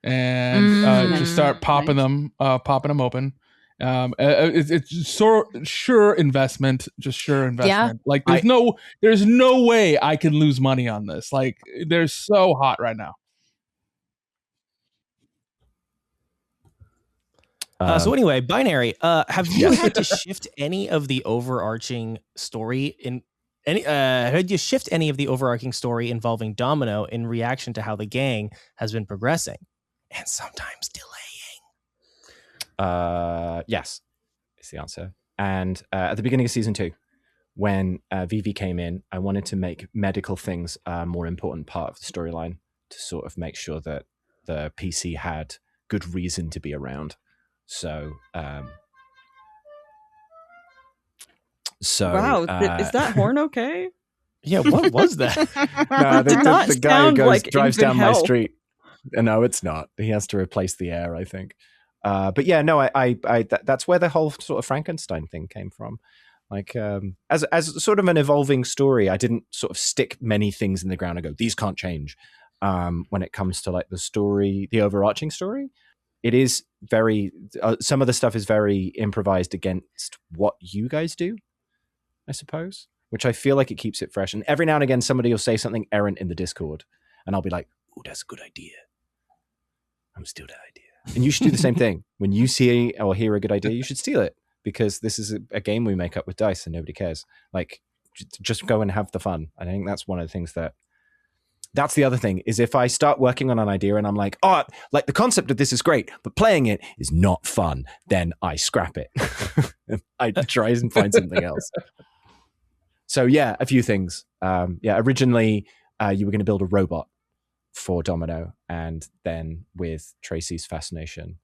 and just start popping them open. It's sure investment. Yeah. Like there's no way I can lose money on this. Like they're so hot right now. So anyway, Binary, have you had to shift any of the overarching story had you shift any of the overarching story involving Domino in reaction to how the gang has been progressing and sometimes delaying? Yes, is the answer. And at the beginning of season 2, when Vivi came in, I wanted to make medical things a more important part of the storyline to sort of make sure that the PC had good reason to be around. So, wow, is that horn okay? Yeah, what was that? No, the guy who drives down my hell. street. No, it's not. He has to replace the air, I think. But yeah, no, that's where the whole sort of Frankenstein thing came from. Like, as sort of an evolving story, I didn't sort of stick many things in the ground and go, these can't change. When it comes to like the story, the overarching story, it is very, some of the stuff is very improvised against what you guys do, I suppose, which I feel like it keeps it fresh. And every now and again, somebody will say something errant in the Discord, and I'll be like, "Oh, that's a good idea. I'm steal that idea." And you should do the same thing. When you see or hear a good idea, you should steal it, because this is a game we make up with dice and nobody cares. Like, just go and have the fun. I think that's one of the things that's the other thing, is if I start working on an idea and I'm like, oh, like the concept of this is great, but playing it is not fun, then I scrap it. I try and find something else. So yeah, a few things. Originally you were going to build a robot for Domino, and then with Tracy's fascination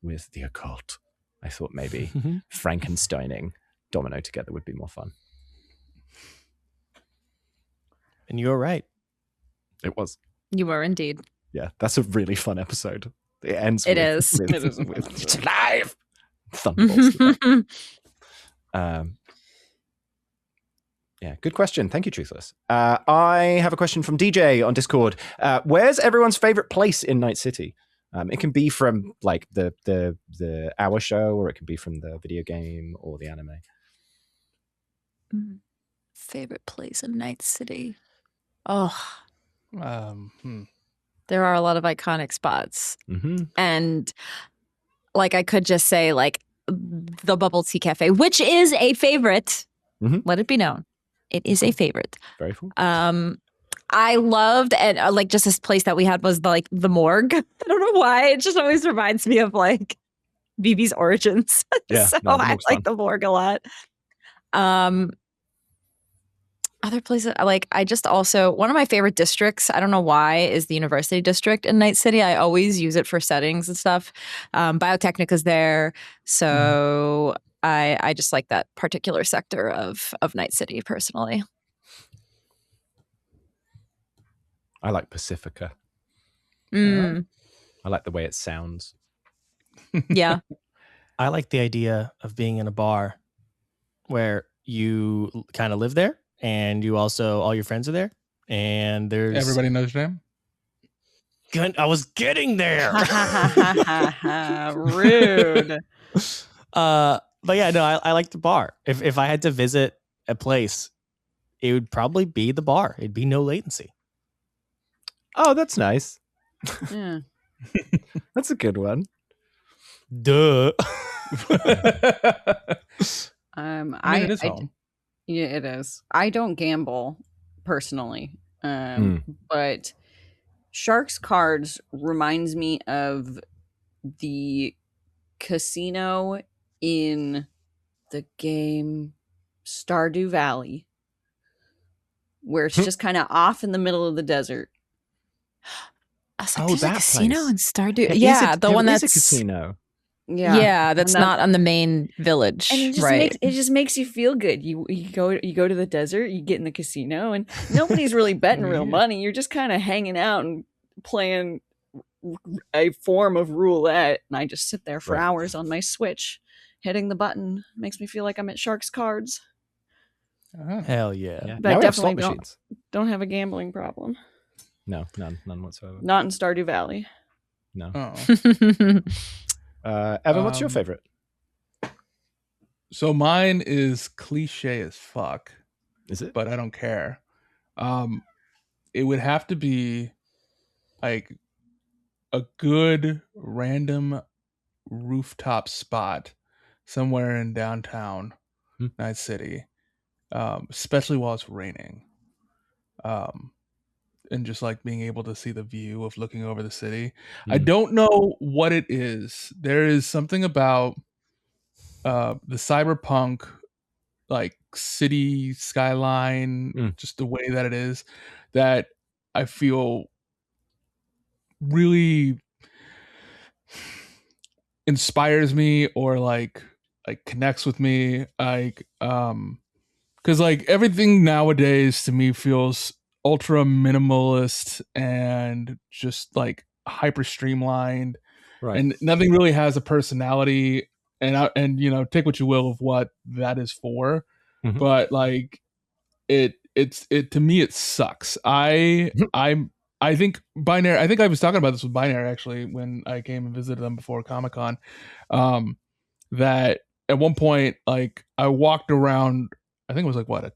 with the occult, I thought maybe Frankensteining Domino together would be more fun. And you're right. It was. You were indeed. Yeah, that's a really fun episode. It ends It with, is. with it's alive! Thunderbolts. Yeah, good question. Thank you, Truthless. I have a question from DJ on Discord. Where's everyone's favorite place in Night City? It can be from like the hour show, or it can be from the video game or the anime. Favorite place in Night City? Oh, Hmm. there are a lot of iconic spots. Mm-hmm. And like I could just say like the Bubble Tea Cafe, which is a favorite. Mhm. Let it be known. It is a favorite. Very cool. I loved, and like just this place that we had was the morgue. I don't know why. It just always reminds me of like BB's origins. Yeah, So no, the I morgue's like fun. the morgue a lot. Other places, like I just also, one of my favorite districts, I don't know why, is the University District in Night City. I always use it for settings and stuff. Biotechnica's there. So I just like that particular sector of Night City personally. I like Pacifica. Mm, I like the way it sounds. yeah. I like the idea of being in a bar where you kind of live there, and you also, all your friends are there, and there's Everybody knows your name. I was getting there. Rude. But yeah, no, I like the bar. If I had to visit a place, it would probably be the bar. It'd be No Latency. Oh, that's nice. Yeah. That's a good one. Duh. I mean, it is home. Yeah, it is. I don't gamble personally, but Sharks Cards reminds me of the casino in the game Stardew Valley, where it's just kind of off in the middle of the desert. I was like, Oh, there's a that casino place. in Stardew. There Yeah, is the one there is that's a casino. Yeah, that's And not on the main village, and it just right? makes you feel good. You go to the desert, you get in the casino, and nobody's really betting real money. You're just kind of hanging out and playing a form of roulette. And I just sit there for hours on my Switch, hitting the button. Makes me feel like I'm at Sharks Cards. Hell yeah. Yeah. But Now I we have slot definitely machines. don't have a gambling problem. No, none whatsoever. Not in Stardew Valley. No. Oh. Evan, what's your favorite? So mine is cliche as fuck. Is it? But I don't care. It would have to be like a good random rooftop spot somewhere in downtown Night City, especially while it's raining, and just like being able to see the view of looking over the city. I don't know what it is. There is something about the cyberpunk like city skyline, just the way that it is, that I feel really inspires me or like connects with me, like because like everything nowadays to me feels ultra minimalist and just like hyper streamlined, Right. and nothing really has a personality, and you know, take what you will of what that is for, but like it to me it sucks. I think Binary, I think I was talking about this with Binary actually when I came and visited them before Comic-Con, that at one point like I walked around, I think it was like what, a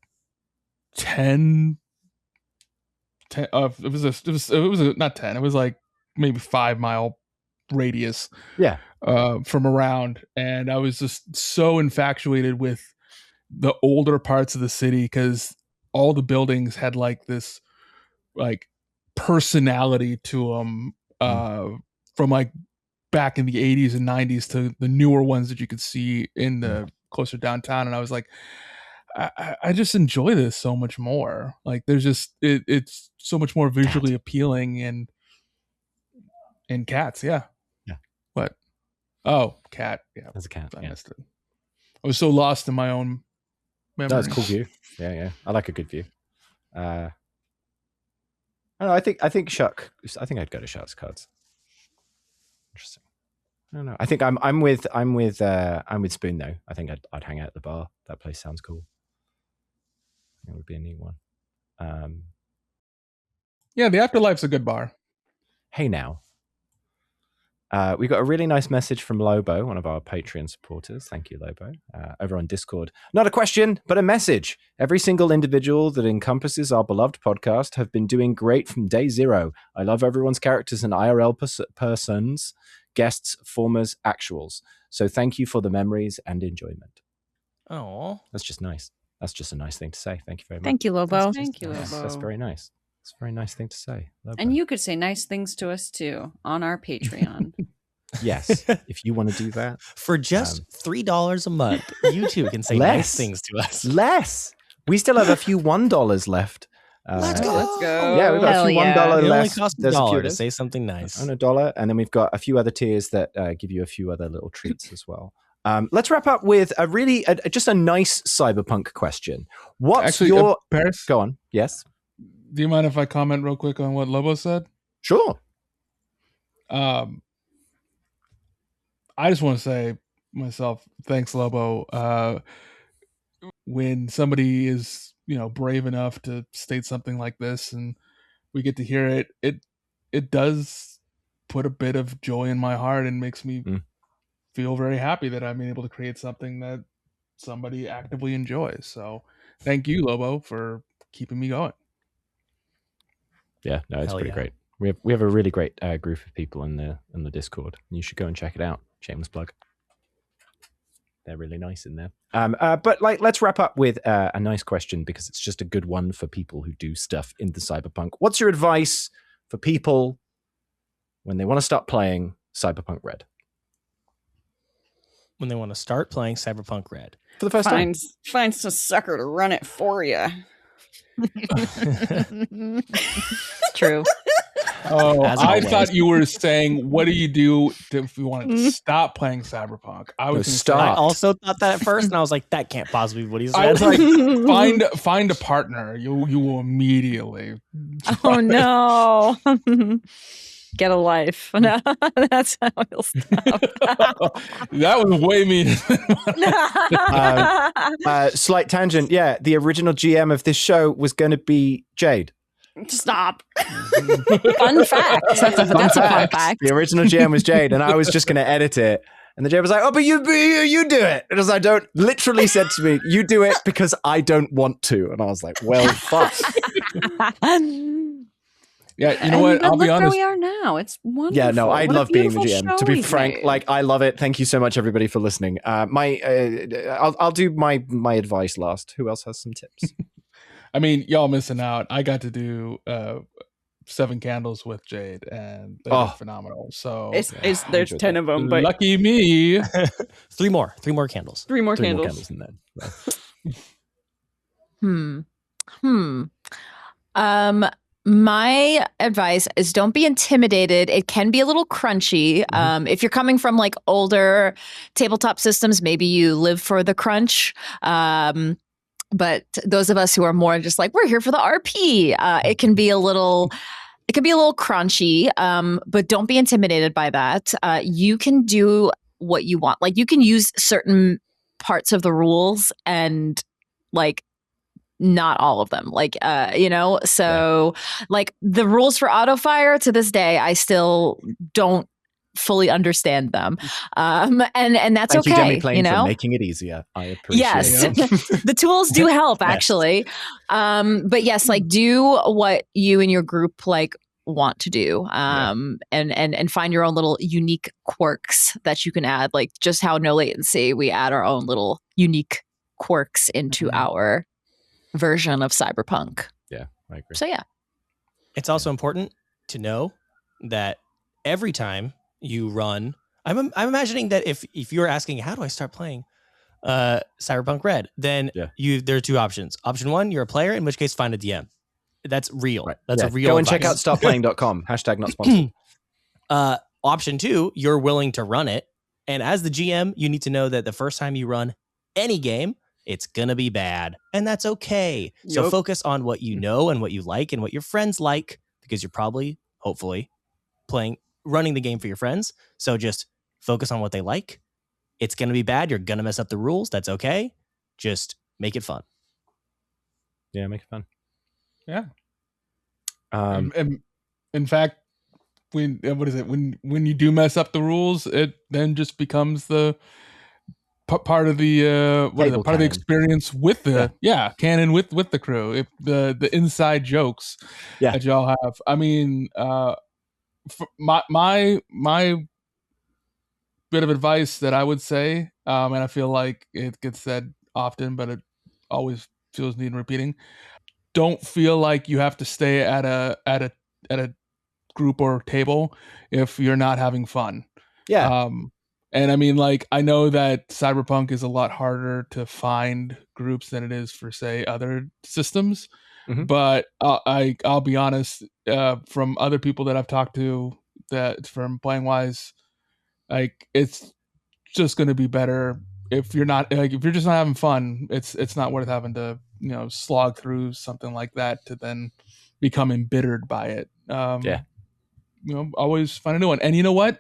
10 it was not 10, it was like maybe 5 mile radius from around, and I was just so infatuated with the older parts of the city because all the buildings had like this like personality to them, from like back in the 80s and 90s to the newer ones that you could see in the closer downtown, and I was like, I just enjoy this so much more. Like there's just it's so much more visually appealing, and cats, yeah. What? Oh, cat, yeah. As a cat, I missed it. I was so lost in my own memories. That's a cool view. Yeah. I like a good view. I don't know. I think Shuck. I think I'd go to Shuck's cards. Interesting. I don't know. I think I'm with Spoon though. I think I'd hang out at the bar. That place sounds cool. It would be a neat one. Yeah, the Afterlife's a good bar. Hey now. We got a really nice message from Lobo, one of our Patreon supporters. Thank you, Lobo. Over on Discord. Not a question, but a message. Every single individual that encompasses our beloved podcast have been doing great from day zero. I love everyone's characters and IRL persons, guests, formers, actuals. So thank you for the memories and enjoyment. Oh, that's just nice. That's just a nice thing to say. Thank you very much. Thank you, Lobo. Thank you, Lobo. That's very nice. It's a very nice thing to say. Lobo. And you could say nice things to us too on our Patreon. Yes, if you want to do that. For just $3 a month, you too can say nice things to us. Less. We still have a few $1 left. Let's go. Let's go. Yeah, we've got a few $1 It only left. costs There's $1 a to say something nice. And $1, and then we've got a few other tiers that give you a few other little treats as well. Let's wrap up with a really just a nice cyberpunk question. What's actually, your Paris? Go on. Yes. Do you mind if I comment real quick on what Lobo said? Sure. I just want to say myself, thanks, Lobo. When somebody is, brave enough to state something like this, and we get to hear it, it does put a bit of joy in my heart and makes me feel very happy that I've been able to create something that somebody actively enjoys. So, thank you, Lobo, for keeping me going. Yeah, no, it's pretty great. We have a really great group of people in the Discord. You should go and check it out. Shameless plug. They're really nice in there. But let's wrap up with a nice question, because it's just a good one for people who do stuff in the cyberpunk. What's your advice for people when they want to start playing Cyberpunk Red? When they want to start playing Cyberpunk Red for the first time, find some sucker to run it for you. True. Oh, I thought you were saying, what do you do if you wanted to stop playing Cyberpunk? I was stop. I also thought that at first, and I was like, that can't possibly be what he said. I was like, find a partner. You will immediately. Oh no. Get a life. No, that's how he'll stop. That was way mean. Slight tangent. Yeah, the original GM of this show was going to be Jade. Stop. Fun fact. That's a fun fact. The original GM was Jade, and I was just going to edit it. And the GM was like, "Oh, but you do it." And as I don't, literally said to me, "You do it because I don't want to." And I was like, "Well, fuck." Yeah, you know what? I'll be honest. Where we are now. It's wonderful. Yeah, no, I What a love being the beautiful GM. show To be we've frank, made. like I love it. Thank you so much, everybody, for listening. I'll do my advice last. Who else has some tips? I mean, y'all missing out. I got to do 7 candles with Jade, and they're phenomenal. So there's 10 of them, but lucky me. 3 more candles. 3 more Three more candles. candles Hmm. My advice is don't be intimidated. It can be a little crunchy. If you're coming from like older tabletop systems, maybe you live for the crunch. But those of us who are more just like, we're here for the RP, it can be a little crunchy, but don't be intimidated by that. You can do what you want. Like you can use certain parts of the rules and like not all of them, like like the rules for auto fire to this day I still don't fully understand them, and that's Thank okay, you, Demi Plane, for making it easier. I appreciate it. The tools do help actually. But yes, like do what you and your group like want to do, and find your own little unique quirks that you can add, like just how No Latency, we add our own little unique quirks into our version of cyberpunk. Yeah, I agree. So yeah, it's also important to know that every time you run, I'm imagining that if you're asking how do I start playing cyberpunkred, then there are 2 options. Option 1, you're a player, in which case find a DM. That's real. Right. That's a real Go and advice. check out startplaying.com. # not sponsored. Option 2, you're willing to run it, and as the GM you need to know that the first time you run any game, it's going to be bad, and that's okay. So focus on what you know and what you like and what your friends like, because you're probably, hopefully, running the game for your friends. So just focus on what they like. It's going to be bad. You're going to mess up the rules. That's okay. Just make it fun. Yeah, make it fun. Yeah. In fact, when you do mess up the rules, it then just becomes the part of the part of the experience with the canon with the crew. If the inside jokes that y'all have. I mean, my bit of advice that I would say, and I feel like it gets said often, but it always feels needing repeating. Don't feel like you have to stay at a group or table if you're not having fun. Yeah. And I mean, like, I know that Cyberpunk is a lot harder to find groups than it is for, say, other systems. But I'll be honest, from other people that I've talked to, that from playing wise, like, it's just going to be better if you're just not having fun. It's not worth having to slog through something like that to then become embittered by it. Always find a new one. And you know what?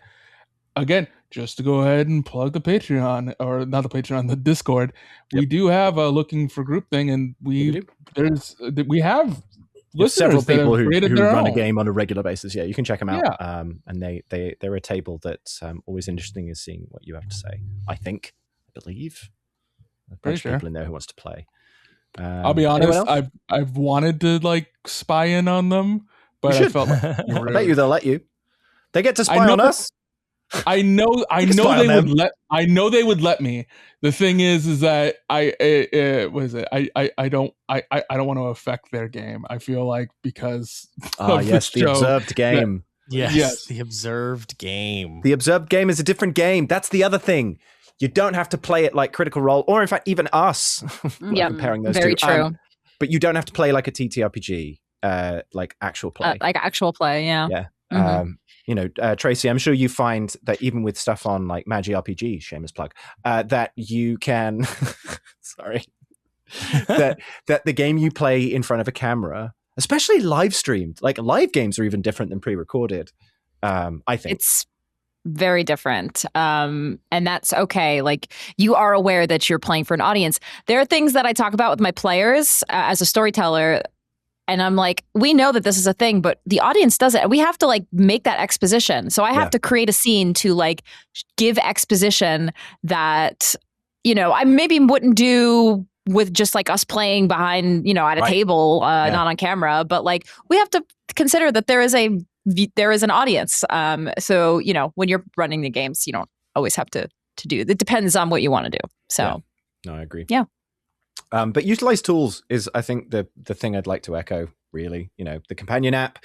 Again, just to go ahead and plug the Patreon, or not the Patreon, the Discord. We do have a looking for group thing, and we have several people who run own a game on a regular basis. Yeah, you can check them out. And they're a table that's always interesting in seeing what you have to say. I believe a bunch of people in there who wants to play. I'll be honest, I've wanted to like spy in on them, but I felt like I bet you they'll let you. They get to spy on us. I know they would let me. The thing is that I don't want to affect their game. I feel like because the observed game. Yes, the observed game. The observed game is a different game. That's the other thing. You don't have to play it like Critical Role, or in fact, even us. Comparing those very two. True. But you don't have to play like a TTRPG, like actual play. Like actual play, yeah. Yeah. Tracy, I'm sure you find that even with stuff on like Magi RPG, shameless plug, that you can, that the game you play in front of a camera, especially live streamed, like live games are even different than pre-recorded. I think it's very different. And that's okay. Like, you are aware that you're playing for an audience. There are things that I talk about with my players as a storyteller And I'm like, we know that this is a thing, but the audience doesn't. And we have to like make that exposition. So I have to create a scene to like give exposition that, I maybe wouldn't do with just like us playing behind, at a table, not on camera. But like we have to consider that there is an audience. So, when you're running the games, you don't always have to do. It depends on what you want to do. So, no, I agree. Yeah. But utilize tools is, I think, the thing I'd like to echo, really. The companion app,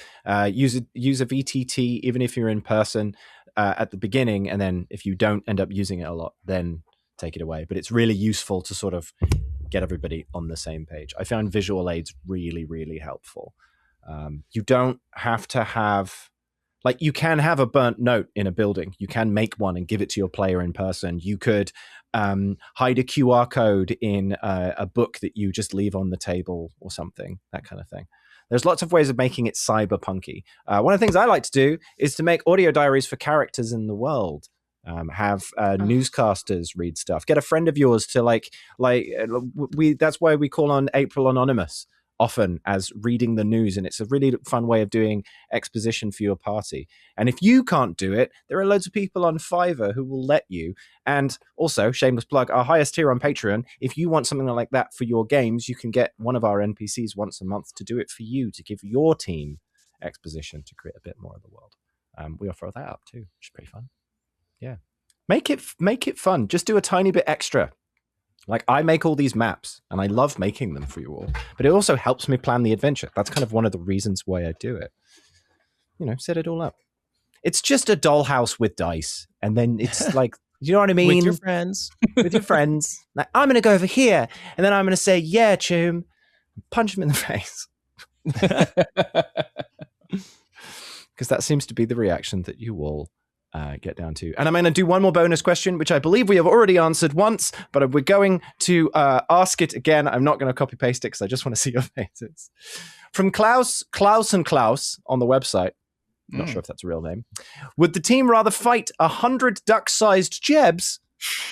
use a VTT, even if you're in person at the beginning. And then if you don't end up using it a lot, then take it away. But it's really useful to sort of get everybody on the same page. I found visual aids really, really helpful. You don't have to have... Like, you can have a burnt note in a building. You can make one and give it to your player in person. You could hide a QR code in a book that you just leave on the table or something, that kind of thing. There's lots of ways of making it cyberpunky. One of the things I like to do is to make audio diaries for characters in the world. Have newscasters read stuff. Get a friend of yours to that's why we call on April Anonymous often as reading the news, and it's a really fun way of doing exposition for your party. And if you can't do it, there are loads of people on Fiverr who will let you. And also, shameless plug, our highest tier on Patreon, if you want something like that for your games, you can get one of our NPCs once a month to do it for you, to give your team exposition, to create a bit more of the world. We offer that up too, which is pretty fun. Yeah. Make it fun. Just do a tiny bit extra. Like, I make all these maps and I love making them for you all, but it also helps me plan the adventure. That's kind of one of the reasons why I do it. Set it all up. It's just a dollhouse with dice. And then it's like, you know what I mean? With your friends. With your friends. Like, I'm going to go over here. And then I'm going to say, yeah, Choom. Punch him in the face. Because that seems to be the reaction that you all get down to. And I'm going to do one more bonus question, which I believe we have already answered once, but we're going to ask it again. I'm not going to copy paste it because I just want to see your faces. From Klaus on the website, not sure if that's a real name. Would the team rather fight 100 duck-sized Jebs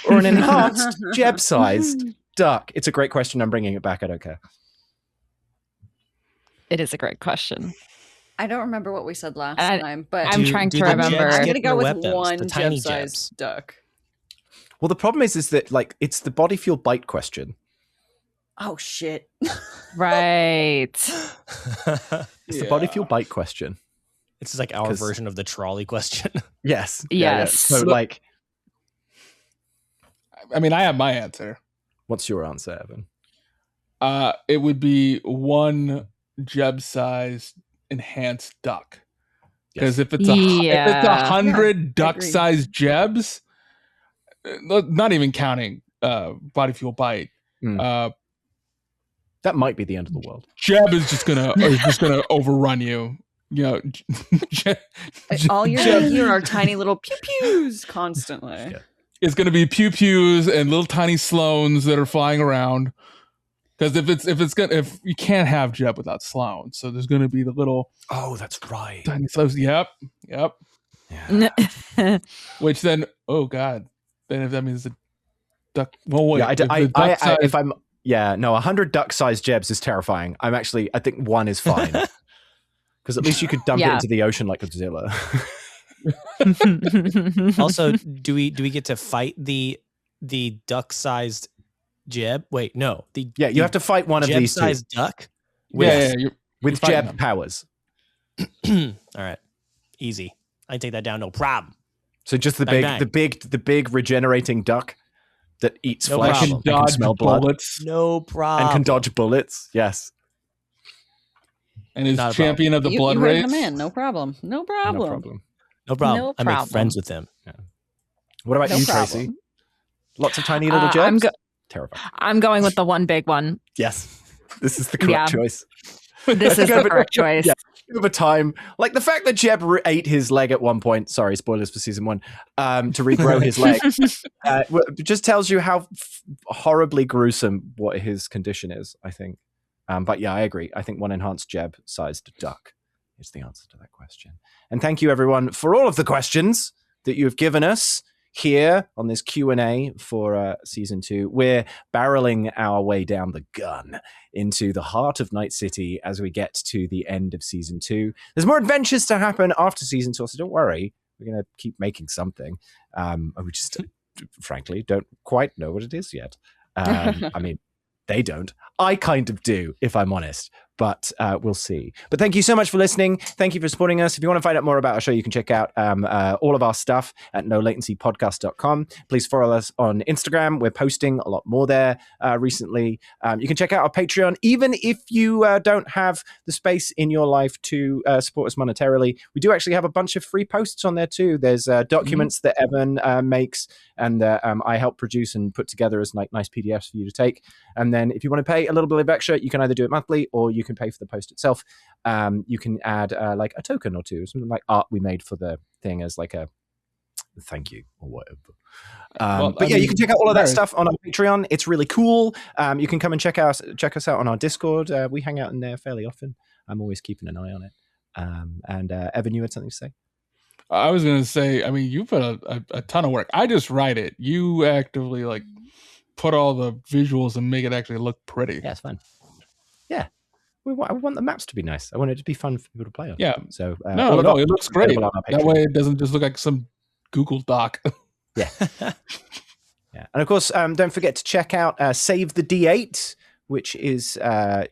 or an enhanced Jeb-sized duck? It's a great question. I'm bringing it back. I don't care. It is a great question. I don't remember what we said last time, but I'm trying to remember. I'm going to go with weapons, one tiny Jeb-sized duck. Well, the problem is that like it's the body fuel bite question. Oh, shit. Right. It's the body fuel bite question. It's like our version of the trolley question. Yes. Yes. So like, I mean, I have my answer. What's your answer, Evan? It would be one Jeb-sized enhanced duck. Because if it's 100 duck-sized Jebs, not even counting body fuel bite, that might be the end of the world. Jeb is just gonna overrun you. All you're doing here are tiny little pew pews constantly. Yeah. It's gonna be pew pews and little tiny Sloans that are flying around. Because if you can't have Jeb without Sloan, so there's gonna be the little that's right. tiny Sloans. Yep. Yeah. Which then, oh god, then if that means the duck. Well, wait. Yeah, 100 duck-sized Jebs is terrifying. I think one is fine. Because at least you could dump it into the ocean like Godzilla. Also, do we get to fight the duck-sized Jeb? Wait, no. You have to fight one of these two. Jeb-sized duck? With Jeb powers. All right. Easy. I can take that down, no problem. So just the big regenerating duck that eats flesh problem. and can smell blood. Bullets. No problem. And can dodge bullets. Yes. And is champion of the blood race. You him in. No problem. No problem. I make friends with him. Yeah. What about you, Tracy? Lots of tiny little Jebs? Terrifying. I'm going with the one big one. Yes. This is the correct choice. This is the correct choice. Yeah. Over time, like the fact that Jeb ate his leg at one point, sorry, spoilers for season 1, to regrow his leg, just tells you how horribly gruesome what his condition is, I think. But yeah, I agree. I think one enhanced Jeb-sized duck is the answer to that question. And thank you, everyone, for all of the questions that you have given us. here on this Q&A for season 2, we're barreling our way down the gun into the heart of Night City as we get to the end of season 2. There's more adventures to happen after season 2, so don't worry. We're going to keep making something. We just, frankly, don't quite know what it is yet. I mean, they don't. I kind of do, if I'm honest. But we'll see. But thank you so much for listening. Thank you for supporting us. If you want to find out more about our show, you can check out all of our stuff at NoLatencyPodcast.com. Please follow us on Instagram. We're posting a lot more there recently. You can check out our Patreon. Even if you don't have the space in your life to support us monetarily, we do actually have a bunch of free posts on there too. There's documents that Evan makes and I help produce and put together as nice PDFs for you to take. And then if you want to pay a little bit of extra, you can either do it monthly or you can pay for the post itself. You can add like a token or two, something like art we made for the thing as like a thank you or whatever. But you can check out all of that stuff on our Patreon. It's really cool. You can come and check us out on our Discord. We hang out in there fairly often. I'm always keeping an eye on it. And Evan, you had something to say? I was going to say, I mean, you put a ton of work. I just write it. You actively like put all the visuals and make it actually look pretty. Yeah, it's fun. Yeah. I want the maps to be nice. I want it to be fun for people to play on. Yeah. So no, it looks great. That way it doesn't just look like some Google Doc. Yeah. Yeah. And of course, don't forget to check out Save the D8, which is by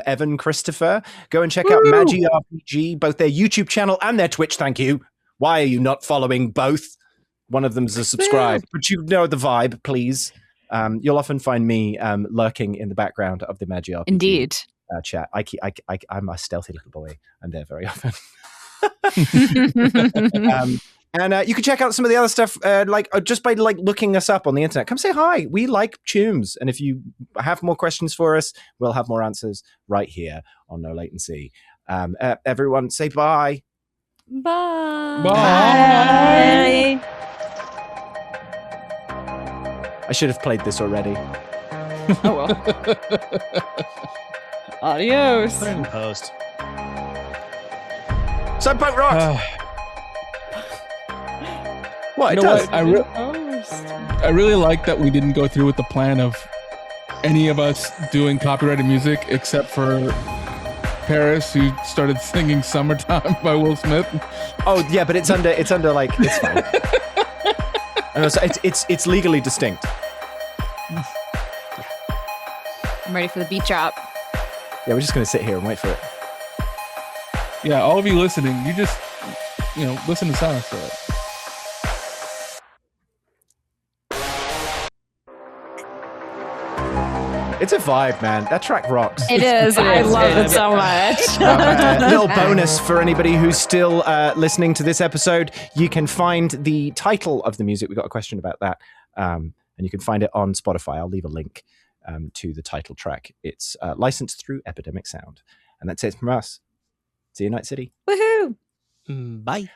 Evan Christopher. Go and check out Magi RPG, both their YouTube channel and their Twitch. Thank you. Why are you not following both? One of them's a subscribe, but you know the vibe, please. You'll often find me lurking in the background of the Magi RPG Indeed. Chat. I'm a stealthy little boy. I'm there very often. And you can check out some of the other stuff, just by looking us up on the internet. Come say hi. We like chooms, and if you have more questions for us, we'll have more answers right here on No Latency. Everyone, say bye. Bye. Bye. I should have played this already. Oh well. Adios. Put it in post. Cyberpunk rocks. What? It You know does. what? I really like that we didn't go through with the plan of any of us doing copyrighted music except for Paris, who started singing "Summertime" by Will Smith. Oh yeah, but it's under like it's fine. And also, it's legally distinct. I'm ready for the beat drop. Yeah, we're just gonna sit here and wait for it. Yeah, all of you listening, you just listen to silence for it. It's a vibe, man. That track rocks. It is. I love it so much. Little bonus for anybody who's still listening to this episode. You can find the title of the music. We got a question about that. And you can find it on Spotify. I'll leave a link to the title track. It's licensed through Epidemic Sound. And that's it from us. See you, Night City. Woohoo! Bye.